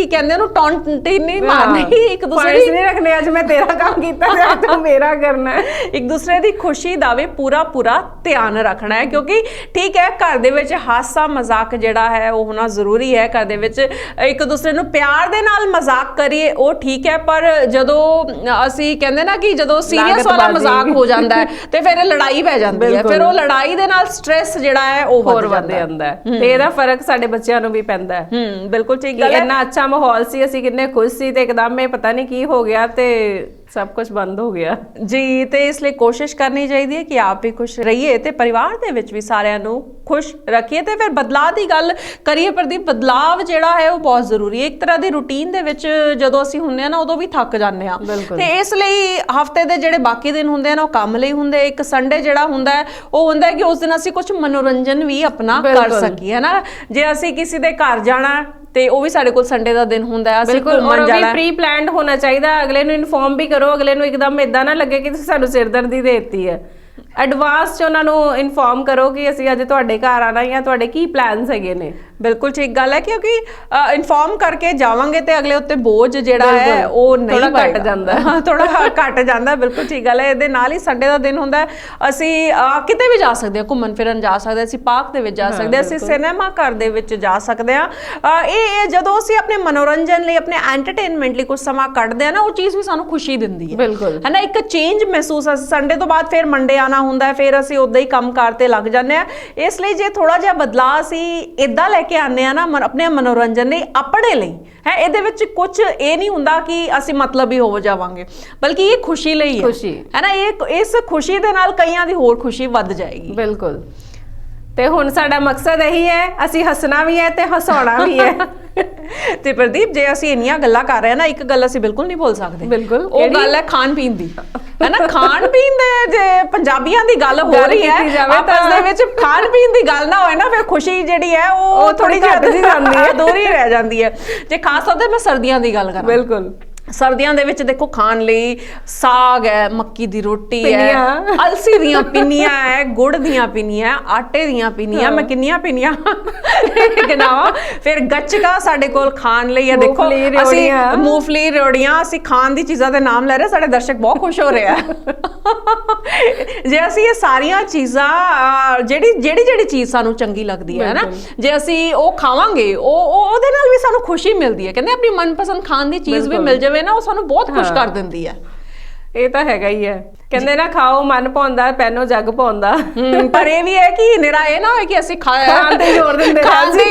[SPEAKER 1] ਕਹਿੰਦੇ ਉਹਨੂੰ ਟੌਂਟ ਨਹੀਂ ਮਾਰਨੀ, ਇੱਕ ਦੂਸਰੇ ਦੀ
[SPEAKER 2] ਨਹੀਂ ਰੱਖਣੇ, ਅੱਜ ਮੈਂ ਤੇਰਾ ਕੰਮ ਕੀਤਾ ਤੇ ਅੱਜ ਤੂੰ ਮੇਰਾ ਕਰਨਾ ਹੈ।
[SPEAKER 1] ਇੱਕ ਦੂਸਰੇ ਦੀ ਖੁਸ਼ੀ ਦਾ ਵੀ ਪੂਰਾ ਧਿਆਨ ਰੱਖਣਾ ਹੈ, ਕਿਉਂਕਿ ਠੀਕ ਹੈ ਘਰ ਦੇ ਵਿੱਚ ਹਾਸਾ ਮਜ਼ਾਕ ਜਿਹੜਾ ਹੈ ਉਹ ਹੋਣਾ ਜ਼ਰੂਰੀ ਹੈ। ਘਰ ਦੇ ਵਿੱਚ ਇੱਕ ਦੂਸਰੇ ਨੂੰ ਪਿਆਰ ਦੇ ਨਾਲ ਮਜ਼ਾਕ ਕਰੀਏ ਉਹ ਠੀਕ ਹੈ, ਪਰ ਜਦੋਂ ਅਸੀਂ ਕਹਿੰਦੇ ਨਾ ਕਿ ਜਦੋਂ ਸੀਰੀਅਸ ਵਾਲਾ ਮਜ਼ਾਕ ਹੋ ਜਾਂਦਾ ਹੈ ਤੇ ਫਿਰ ਲੜਾਈ ਪੈ ਜਾਂਦੀ ਹੈ, ਫਿਰ ਉਹ ਲੜਾਈ ਦੇ ਨਾਲ ਸਟ੍ਰੈਸ ਜਿਹੜਾ ਹੈ ਉਹ ਹੋਰ ਵੱਧ ਜਾਂਦਾ ਹੈ,
[SPEAKER 2] ਤੇ ਇਹਦਾ ਫਰਕ ਸਾਡੇ ਬੱਚਿਆਂ ਨੂੰ ਵੀ ਪੈਂਦਾ ਹੈ।
[SPEAKER 1] ਬਿਲਕੁਲ ਠੀਕ ਗੱਲ ਹੈ।
[SPEAKER 2] ਇੰਨਾ ਅੱਛਾ ਮਾਹੌਲ ਸੀ, ਅਸੀਂ ਕਿੰਨੇ ਖੁਸ਼ ਸੀ, ਤੇ ਇੱਕਦਮ ਇਹ ਪਤਾ ਨਹੀਂ ਕੀ ਹੋ ਗਿਆ ਤੇ ਸਭ ਕੁਝ ਬੰਦ ਹੋ ਗਿਆ
[SPEAKER 1] ਜੀ। ਤੇ ਇਸ ਲਈ ਕੋਸ਼ਿਸ਼ ਕਰਨੀ ਚਾਹੀਦੀ ਹੈ ਕਿ ਆਪ ਵੀ ਖੁਸ਼ ਰਹੀਏ ਤੇ ਪਰਿਵਾਰ ਦੇ ਵਿੱਚ ਵੀ ਸਾਰਿਆਂ ਨੂੰ ਖੁਸ਼ ਰੱਖੀਏ। ਤੇ ਫਿਰ ਬਦਲਾਅ ਦੀ ਗੱਲ ਕਰੀਏ ਪ੍ਰਦੀਪ, ਬਦਲਾਵ ਜਿਹੜਾ ਹੈ ਉਹ ਬਹੁਤ ਜ਼ਰੂਰੀ ਹੈ। ਇੱਕ ਤਰ੍ਹਾਂ ਦੀ ਰੂਟੀਨ ਦੇ ਵਿੱਚ ਜਦੋਂ ਅਸੀਂ ਹੁੰਦੇ ਆ ਨਾ ਉਦੋਂ ਵੀ ਥੱਕ ਜਾਂਦੇ ਆ, ਤੇ ਇਸ ਲਈ ਹਫਤੇ ਦੇ ਜਿਹੜੇ ਬਾਕੀ ਦਿਨ ਹੁੰਦੇ ਆ ਨਾ ਉਹ ਕੰਮ ਲਈ ਹੁੰਦੇ। ਇੱਕ ਸੰਡੇ ਜਿਹੜਾ ਹੁੰਦਾ ਹੈ ਉਹ ਹੁੰਦਾ ਹੈ ਕਿ ਉਸ ਦਿਨ ਅਸੀਂ ਕੁਝ ਮਨੋਰੰਜਨ ਵੀ ਆਪਣਾ ਕਰ ਸਕੀਏ, ਹੈ ਨਾ। ਜੇ ਅਸੀਂ ਕਿਸੇ ਦੇ ਘਰ ਜਾਣਾ ਤੇ ਉਹ ਵੀ ਸਾਡੇ ਕੋਲ ਸੰਡੇ ਦਾ ਦਿਨ ਹੁੰਦਾ ਹੈ, ਅਸੀਂ ਘੁੰਮਣ ਜਾਣਾ।
[SPEAKER 2] ਪ੍ਰੀ ਪਲਾਨਡ ਹੋਣਾ ਚਾਹੀਦਾ, ਅਗਲੇ ਨੂੰ ਇਨਫੋਰਮ ਵੀ ਕਰੋ, ਅਗਲੇ ਨੂੰ ਇੱਕਦਮ ਇਦਾਂ ਨਾ ਲੱਗੇ ਕਿ ਤੁਸੀਂ ਸਾਨੂੰ ਸਿਰਦਰਦੀ ਦੇ ਦਿੱਤੀ ਹੈ। ਐਡਵਾਂਸ 'ਚ ਉਹਨਾਂ ਨੂੰ ਇਨਫੋਰਮ ਕਰੋ ਕਿ ਅਸੀਂ ਅੱਜ ਤੁਹਾਡੇ ਘਰ ਆਣਾ ਜਾਂ ਤੁਹਾਡੇ ਕੀ ਪਲਾਨਸ ਹੈਗੇ ਨੇ।
[SPEAKER 1] ਬਿਲਕੁਲ ਠੀਕ ਗੱਲ ਹੈ, ਕਿਉਂਕਿ ਇਨਫੋਰਮ ਕਰਕੇ ਜਾਵਾਂਗੇ ਤੇ ਅਗਲੇ ਉੱਤੇ ਬੋਝ ਜਿਹੜਾ ਹੈ ਉਹ ਨਹੀਂ
[SPEAKER 2] ਘਟ ਜਾਂਦਾ,
[SPEAKER 1] ਥੋੜਾ ਘਟ ਜਾਂਦਾ। ਬਿਲਕੁਲ ਠੀਕ ਗੱਲ ਹੈ। ਇਹਦੇ ਨਾਲ ਹੀ ਸੰਡੇ ਦਾ ਦਿਨ ਹੁੰਦਾ, ਅਸੀਂ ਕਿਤੇ ਵੀ ਜਾ ਸਕਦੇ ਹਾਂ, ਘੁੰਮਣ ਫਿਰਨ ਜਾ ਸਕਦੇ, ਅਸੀਂ ਪਾਰਕ ਦੇ ਵਿੱਚ ਜਾ ਸਕਦੇ, ਅਸੀਂ ਸਿਨੇਮਾ ਘਰ ਦੇ ਵਿੱਚ ਜਾ ਸਕਦੇ ਹਾਂ। ਇਹ ਜਦੋਂ ਅਸੀਂ ਆਪਣੇ ਮਨੋਰੰਜਨ ਲਈ, ਆਪਣੇ ਐਂਟਰਟੇਨਮੈਂਟ ਲਈ ਕੁਝ ਸਮਾਂ ਕੱਢਦੇ ਆ ਨਾ, ਉਹ ਚੀਜ਼ ਵੀ ਸਾਨੂੰ ਖੁਸ਼ੀ ਦਿੰਦੀ ਹੈ,
[SPEAKER 2] ਬਿਲਕੁਲ,
[SPEAKER 1] ਹੈ ਨਾ। ਇੱਕ ਚੇਂਜ ਮਹਿਸੂਸ, ਸੰਡੇ ਤੋਂ ਬਾਅਦ ਫਿਰ ਮੰਡੇ ਆਣਾ ਹੁੰਦਾ ਹੈ, ਫਿਰ ਅਸੀਂ ਉਦਾਂ ਹੀ ਕੰਮ ਕਾਰ ਤੇ ਲੱਗ ਜਾਂਦੇ ਆ। ਇਸ ਲਈ ਜੇ ਥੋੜਾ ਜਿਹਾ ਬਦਲਾਅ ਅਸੀਂ ਇਦਾਂ ਲੈ ਕੇ ਆਉਂਦੇ ਆ ਨਾ ਆਪਣੇ ਮਨੋਰੰਜਨ ਲਈ, ਆਪਣੇ ਲਈ ਹੈ, ਇਹਦੇ ਵਿੱਚ ਕੁਝ ਇਹ ਨਹੀਂ ਹੁੰਦਾ ਕਿ ਅਸੀਂ ਮਤਲਬੀ ਹੋ ਜਾਵਾਂਗੇ, ਬਲਕਿ ਇਹ ਖੁਸ਼ੀ ਲਈ ਹੈ ਨਾ। ਇਸ ਖੁਸ਼ੀ ਦੇ ਨਾਲ ਕਈਆਂ ਦੀ ਹੋਰ ਖੁਸ਼ੀ ਵੱਧ ਜਾਏਗੀ।
[SPEAKER 2] ਬਿਲਕੁਲ। ਤੇ ਹੁਣ ਸਾਡਾ ਮਕਸਦ ਇਹੀ ਹੈ, ਅਸੀਂ ਹੱਸਣਾ ਵੀ ਹੈ ਤੇ ਹਸਾਉਣਾ ਵੀ ਹੈ।
[SPEAKER 1] ਤੇ ਪ੍ਰਦੀਪ, ਜੇ ਅਸੀਂ ਇੰਨੀਆਂ ਗੱਲਾਂ ਕਰ ਰਹੇ ਹਾਂ ਨਾ, ਇੱਕ ਗੱਲ ਅਸੀਂ ਬਿਲਕੁਲ ਨਹੀਂ ਭੁੱਲ ਸਕਦੇ।
[SPEAKER 2] ਬਿਲਕੁਲ,
[SPEAKER 1] ਉਹ ਗੱਲ ਹੈ ਖਾਣ ਪੀਣ ਦੀ, ਹੈ ਨਾ। ਖਾਣ ਪੀਣ ਦੇ, ਜੇ ਪੰਜਾਬੀਆਂ ਦੀ ਗੱਲ ਹੋ ਰਹੀ ਹੈ ਆਪਸ ਦੇ ਵਿੱਚ, ਖਾਣ ਪੀਣ ਦੀ ਗੱਲ ਨਾ ਹੋਏ ਨਾ, ਫਿਰ ਖੁਸ਼ੀ ਜਿਹੜੀ ਹੈ ਉਹ ਥੋੜੀ ਜਿਹੀ ਅਧੂਰੀ ਰਹਿ ਜਾਂਦੀ ਹੈ। ਜੇ ਖਾਸ ਤੌਰ ਤੇ ਮੈਂ ਸਰਦੀਆਂ ਦੀ ਗੱਲ ਕਰਾਂ,
[SPEAKER 2] ਬਿਲਕੁਲ,
[SPEAKER 1] ਸਰਦੀਆਂ ਦੇ ਵਿੱਚ ਦੇਖੋ ਖਾਣ ਲਈ ਸਾਗ ਹੈ, ਮੱਕੀ ਦੀ ਰੋਟੀ ਹੈ, ਅਲਸੀ ਦੀਆਂ ਪਿੰਨੀਆਂ ਹੈ, ਗੁੜ ਦੀਆਂ ਪਿੰਨੀਆਂ, ਆਟੇ ਦੀਆਂ ਪਿੰਨੀਆਂ, ਮੈਂ ਕਿੰਨੀਆਂ ਪਿੰਨੀਆਂ ਗਿਣਾਵਾਂ। ਫਿਰ ਗੱਚਕਾ ਸਾਡੇ ਕੋਲ ਖਾਣ ਲਈ ਹੈ। ਦੇਖੋ ਅਸੀਂ ਮੂੰਗਫਲੀ ਰਿਓੜੀਆਂ, ਅਸੀਂ ਖਾਣ ਦੀ ਚੀਜ਼ਾਂ ਦੇ ਨਾਮ ਲੈ ਰਹੇ, ਸਾਡੇ ਦਰਸ਼ਕ ਬਹੁਤ ਖੁਸ਼ ਹੋ ਰਹੇ ਆ। ਜੇ ਅਸੀਂ ਇਹ ਸਾਰੀਆਂ ਚੀਜ਼ਾਂ, ਜਿਹੜੀ ਚੀਜ਼ ਸਾਨੂੰ ਚੰਗੀ ਲੱਗਦੀ ਹੈ ਨਾ, ਜੇ ਅਸੀਂ ਉਹ ਖਾਵਾਂਗੇ, ਉਹਦੇ ਨਾਲ ਵੀ ਸਾਨੂੰ ਖੁਸ਼ੀ ਮਿਲਦੀ ਹੈ। ਕਹਿੰਦੇ ਆਪਣੀ ਮਨਪਸੰਦ ਖਾਣ ਦੀ ਚੀਜ਼ ਵੀ ਮਿਲ ਜਾਵੇ ਨਾ, ਉਹ ਸਾਨੂੰ ਬਹੁਤ ਖੁਸ਼ ਕਰ ਦਿੰਦੀ ਹੈ।
[SPEAKER 2] ਇਹ ਤਾਂ ਹੈਗਾ ਹੀ ਹੈ। ਕਹਿੰਦੇ ਨਾ, ਖਾਓ ਮਨ ਭਾਉਂਦਾ, ਪੈਨੋ ਜੱਗ ਭਾਉਂਦਾ।
[SPEAKER 1] ਪਰ ਇਹ ਵੀ ਹੈ ਕਿ ਨਿਰਾ ਇਹ ਨਾ ਹੋਏ ਕਿ ਅਸੀਂ ਖਾਣ ਤੇ ਜ਼ੋਰ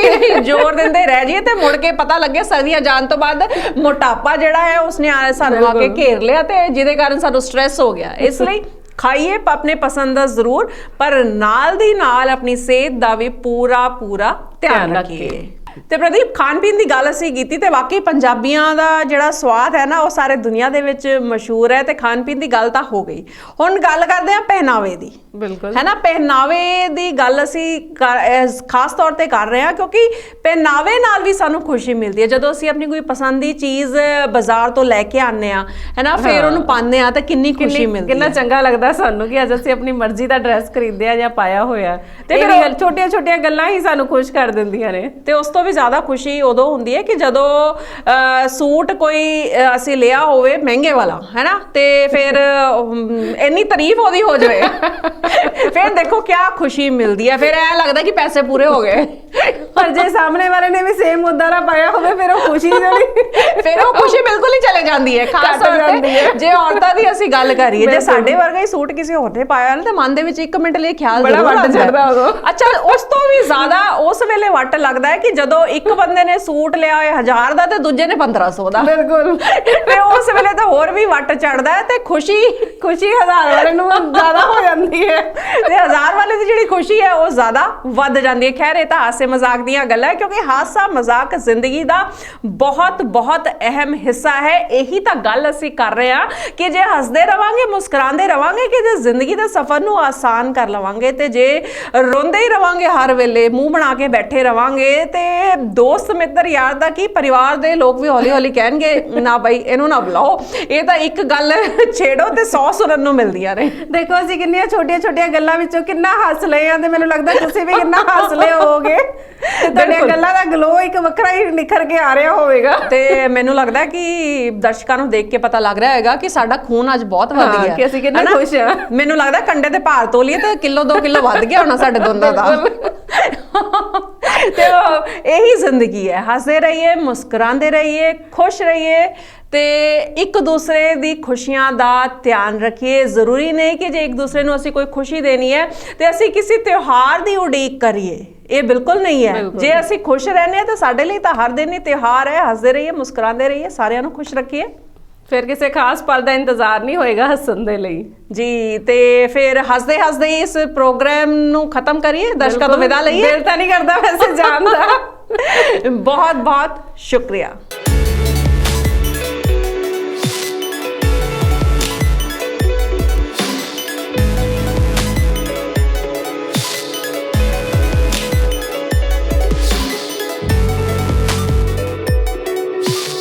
[SPEAKER 1] ਦਿੰਦੇ ਰਹਿ ਜਾਈਏ ਤੇ ਮੁੜ ਕੇ ਪਤਾ ਲੱਗੇ ਸਰਦੀਆਂ ਜਾਣ ਤੋਂ ਬਾਅਦ ਮੋਟਾਪਾ ਜਿਹੜਾ ਹੈ ਉਸਨੇ ਸਾਨੂੰ ਆ ਕੇ ਘੇਰ ਲਿਆ, ਤੇ ਜਿਹਦੇ ਕਾਰਨ ਸਾਨੂੰ ਸਟ੍ਰੈਸ ਹੋ ਗਿਆ। ਇਸ ਲਈ ਖਾਈਏ ਆਪਣੇ ਪਸੰਦ ਦਾ ਜ਼ਰੂਰ, ਪਰ ਨਾਲ ਦੀ ਨਾਲ ਆਪਣੀ ਸਿਹਤ ਦਾ ਵੀ ਪੂਰਾ ਧਿਆਨ ਰੱਖੀਏ। ਤੇ ਪ੍ਰਦੀਪ, ਖਾਣ ਪੀਣ ਦੀ ਗੱਲ ਅਸੀਂ ਕੀਤੀ ਤੇ ਵਾਕਈ ਪੰਜਾਬੀਆਂ ਦਾ ਜਿਹੜਾ ਸਵਾਦ ਹੈ ਨਾ ਉਹ ਸਾਰੇ ਦੁਨੀਆ ਦੇ ਵਿੱਚ ਮਸ਼ਹੂਰ ਹੈ। ਤੇ ਖਾਣ ਪੀਣ ਦੀ ਗੱਲ ਤਾਂ ਹੋ ਗਈ, ਹੁਣ ਗੱਲ ਕਰਦੇ ਆ ਪਹਿਨਾਵੇ ਦੀ।
[SPEAKER 2] ਬਿਲਕੁਲ,
[SPEAKER 1] ਹੈ ਨਾ। ਪਹਿਨਾਵੇ ਦੀ ਗੱਲ ਅਸੀਂ ਖਾਸ ਤੌਰ ਤੇ ਕਰ ਰਹੇ ਹਾਂ, ਕਿਉਂਕਿ ਪਹਿਨਾਵੇ ਨਾਲ ਵੀ ਸਾਨੂੰ ਖੁਸ਼ੀ ਮਿਲਦੀ ਹੈ। ਜਦੋਂ ਅਸੀਂ ਆਪਣੀ ਕੋਈ ਪਸੰਦ ਦੀ ਚੀਜ਼ ਬਾਜ਼ਾਰ ਤੋਂ ਲੈ ਕੇ ਆਉਂਦੇ ਆ, ਹੈ ਨਾ, ਫਿਰ ਉਹਨੂੰ ਪਾਉਂਦੇ ਆ ਤਾਂ ਕਿੰਨੀ ਖੁਸ਼ੀ ਮਿਲਦੀ ਹੈ,
[SPEAKER 2] ਕਿੰਨਾ ਚੰਗਾ ਲੱਗਦਾ ਸਾਨੂੰ ਕਿ ਅੱਜ ਅਸੀਂ ਆਪਣੀ ਮਰਜ਼ੀ ਦਾ ਡਰੈਸ ਖਰੀਦਿਆ ਜਾਂ ਪਾਇਆ ਹੋਇਆ। ਤੇ ਫਿਰ ਛੋਟੀਆਂ ਗੱਲਾਂ ਹੀ ਸਾਨੂੰ ਖੁਸ਼ ਕਰ ਦਿੰਦੀਆਂ ਨੇ।
[SPEAKER 1] ਤੇ ਉਸ ਤੋਂ ਵੀ ਜ਼ਿਆਦਾ ਖੁਸ਼ੀ ਉਦੋਂ ਹੁੰਦੀ ਹੈ ਕਿ ਜਦੋਂ ਸੂਟ ਕੋਈ ਅਸੀਂ ਲਿਆ ਹੋਵੇ ਮਹਿੰਗੇ ਵਾਲਾ, ਹੈ ਨਾ, ਤੇ ਫਿਰ ਇੰਨੀ ਤਾਰੀਫ ਉਹਦੀ ਹੋ ਜਾਵੇ, ਫਿਰ ਦੇਖੋ ਕਿਆ ਖੁਸ਼ੀ ਮਿਲਦੀ ਹੈ। ਫਿਰ ਐ ਲੱਗਦਾ ਕਿ ਪੈਸੇ ਪੂਰੇ ਹੋ ਗਏ।
[SPEAKER 2] ਪਰ ਜੇ ਸਾਹਮਣੇ ਵਾਲੇ ਨੇ ਵੀ ਸੇਮ ਮੁੱਦਾ ਨਾ ਪਾਇਆ ਹੋਵੇ, ਫਿਰ ਉਹ ਖੁਸ਼ੀ
[SPEAKER 1] ਫਿਰ ਉਹ ਖੁਸ਼ੀ ਬਿਲਕੁਲ ਹੀ ਚਲੇ ਜਾਂਦੀ ਹੈ। ਖਾਸ ਤੌਰ ਤੇ ਜੇ ਔਰਤਾਂ ਦੀ ਅਸੀਂ ਗੱਲ ਕਰੀਏ, ਜੇ ਸਾਡੇ ਵਰਗਾ ਹੀ ਸੂਟ ਕਿਸੇ ਹੋਰ ਨੇ ਪਾਇਆ ਨਾ, ਤਾਂ ਮਨ ਦੇ ਵਿੱਚ ਇੱਕ ਮਿੰਟ ਲਈ ਖਿਆਲ
[SPEAKER 2] ਬੜਾ ਵੱਟ ਚੜਦਾ ਉਦੋਂ।
[SPEAKER 1] ਅੱਛਾ, ਉਸ ਤੋਂ ਵੀ ਜ਼ਿਆਦਾ ਉਸ ਵੇਲੇ ਵੱਟ ਲੱਗਦਾ ਹੈ ਕਿ ਜਦੋਂ ਇੱਕ ਬੰਦੇ ਨੇ ਸੂਟ ਲਿਆ ਹੋਇਆ 1000 ਦਾ ਤੇ ਦੂਜੇ ਨੇ 1500 ਦਾ।
[SPEAKER 2] ਬਿਲਕੁਲ,
[SPEAKER 1] ਤੇ ਉਸ ਵੇਲੇ ਤਾਂ ਹੋਰ ਵੀ ਵੱਟ ਚੜਦਾ ਹੈ। ਤੇ ਖੁਸ਼ੀ
[SPEAKER 2] 1000 ਵਾਲੇ ਨੂੰ ਜ਼ਿਆਦਾ ਹੋ ਜਾਂਦੀ ਹੈ,
[SPEAKER 1] ਤੇ 1000 ਵਾਲੇ ਦੀ ਜਿਹੜੀ ਖੁਸ਼ੀ ਹੈ ਉਹ ਜ਼ਿਆਦਾ ਵੱਧ ਜਾਂਦੀ ਹੈ। ਖੈਰ, ਇਹ ਤਾਂ ਹਾਸੇ ਮਜ਼ਾਕ ਦੀਆਂ ਗੱਲਾਂ ਹੈ, ਕਿਉਂਕਿ ਹਾਸਾ ਮਜ਼ਾਕ ਜ਼ਿੰਦਗੀ ਦਾ ਬਹੁਤ ਅਹਿਮ ਹਿੱਸਾ ਹੈ। ਇਹੀ ਤਾਂ ਗੱਲ ਅਸੀਂ ਕਰ ਰਹੇ ਹਾਂ ਕਿ ਜੇ ਹੱਸਦੇ ਰਵਾਂਗੇ, ਮੁਸਕਰਾਉਂਦੇ ਰਵਾਂਗੇ, ਕਿ ਜੇ ਜ਼ਿੰਦਗੀ ਦੇ ਸਫ਼ਰ ਨੂੰ ਆਸਾਨ ਕਰ ਲਵਾਂਗੇ, ਤੇ ਜੇ ਰੋਂਦੇ ਹੀ ਰਵਾਂਗੇ ਹਰ ਵੇਲੇ, ਮੂੰਹ ਬਣਾ ਕੇ ਬੈਠੇ ਰਵਾਂਗੇ, ਤੇ ਦੋਸਤ ਮਿੱਤਰ ਯਾਰ ਦਾ ਕੀ, ਪਰਿਵਾਰ ਦੇ ਲੋਕ ਵੀ ਹੌਲੀ ਕਹਿਣਗੇ ਨਾ ਬਾਈ ਇਹਨੂੰ ਨਾ ਬੁਲਾਓ, ਇਹ ਤਾਂ ਇੱਕ ਗੱਲ ਛੇੜੋ ਤੇ 100 ਸੁਣਨ ਨੂੰ ਮਿਲਦੀਆਂ ਨੇ।
[SPEAKER 2] ਦੇਖੋ ਅਸੀਂ ਕਿੰਨੀਆਂ ਛੋਟੀਆਂ ਗੱਲਾਂ ਵਿੱਚੋਂ ਕਿੰਨਾ ਹੱਸ ਲਏ ਆ, ਤੇ ਮੈਨੂੰ ਲੱਗਦਾ ਤੁਸੀਂ ਵੀ ਕਿੰਨਾ ਹੱਸ ਲਏ ਹੋਵੋਗੇ, ਤੇ ਤੁਹਾਡੀਆਂ ਗੱਲਾਂ ਦਾ ਗਲੋ ਇੱਕ ਵੱਖਰਾ ਹੀ ਨਿਖਰ ਕੇ ਆ ਰਿਹਾ ਹੋਵੇਗਾ।
[SPEAKER 1] ਤੇ ਮੈਨੂੰ ਲੱਗਦਾ ਕਿ ਦਰਸ਼ਕਾਂ ਨੂੰ ਦੇਖ ਕੇ ਪਤਾ ਲੱਗ ਰਿਹਾ ਹੈਗਾ ਕਿ ਸਾਡਾ ਖੂਨ ਅੱਜ ਬਹੁਤ ਵੱਧ ਗਿਆ,
[SPEAKER 2] ਕਿ ਅਸੀਂ ਕਿੰਨਾ ਖੁਸ਼ ਆ।
[SPEAKER 1] ਮੈਨੂੰ ਲੱਗਦਾ ਕੰਡੇ ਤੇ ਭਾਰ ਤੋਲੀਏ ਤੇ ਕਿਲੋ 2 ਕਿਲੋ ਵੱਧ ਗਿਆ ਹੋਣਾ ਸਾਡੇ ਦੋਨਾਂ ਦਾ। ਤੇ ਇਹੀ ਜ਼ਿੰਦਗੀ ਹੈ, ਹੱਸਦੇ ਰਹੀਏ, ਮੁਸਕਰਾਉਂਦੇ ਰਹੀਏ, ਖੁਸ਼ ਰਹੀਏ, ਤੇ ਇੱਕ ਦੂਸਰੇ ਦੀ ਖੁਸ਼ੀਆਂ ਦਾ ਧਿਆਨ ਰੱਖੀਏ। ਜ਼ਰੂਰੀ ਨਹੀਂ ਕਿ ਜੇ ਇੱਕ ਦੂਸਰੇ ਨੂੰ ਅਸੀਂ ਕੋਈ ਖੁਸ਼ੀ ਦੇਣੀ ਹੈ ਤੇ ਅਸੀਂ ਕਿਸੇ ਤਿਉਹਾਰ ਦੀ ਉਡੀਕ ਕਰੀਏ, ਇਹ ਬਿਲਕੁਲ ਨਹੀਂ ਹੈ। ਜੇ ਅਸੀਂ ਖੁਸ਼ ਰਹਿੰਦੇ ਹਾਂ ਤਾਂ ਸਾਡੇ ਲਈ ਤਾਂ ਹਰ ਦਿਨ ਹੀ ਤਿਉਹਾਰ ਹੈ। ਹੱਸਦੇ ਰਹੀਏ, ਮੁਸਕਰਾਉਂਦੇ ਰਹੀਏ, ਸਾਰਿਆਂ ਨੂੰ ਖੁਸ਼ ਰੱਖੀਏ।
[SPEAKER 2] ਫਿਰ ਕਿਸੇ ਖਾਸ ਪਲ ਦਾ ਇੰਤਜ਼ਾਰ ਨਹੀਂ ਹੋਏਗਾ ਹੱਸਣ ਦੇ ਲਈ।
[SPEAKER 1] ਜੀ, ਤੇ ਫਿਰ ਹੱਸਦੇ ਹੱਸਦੇ ਇਸ ਪ੍ਰੋਗਰਾਮ ਨੂੰ ਖਤਮ ਕਰੀਏ, ਦਰਸ਼ਕਾਂ ਤੋਂ ਵਿਦਾ ਲਈਏ।
[SPEAKER 2] ਦਿਲ ਤਾਂ ਨਹੀਂ ਕਰਦਾ ਵੈਸੇ ਜਾਣ ਦਾ।
[SPEAKER 1] ਬਹੁਤ ਬਹੁਤ ਸ਼ੁਕਰੀਆ।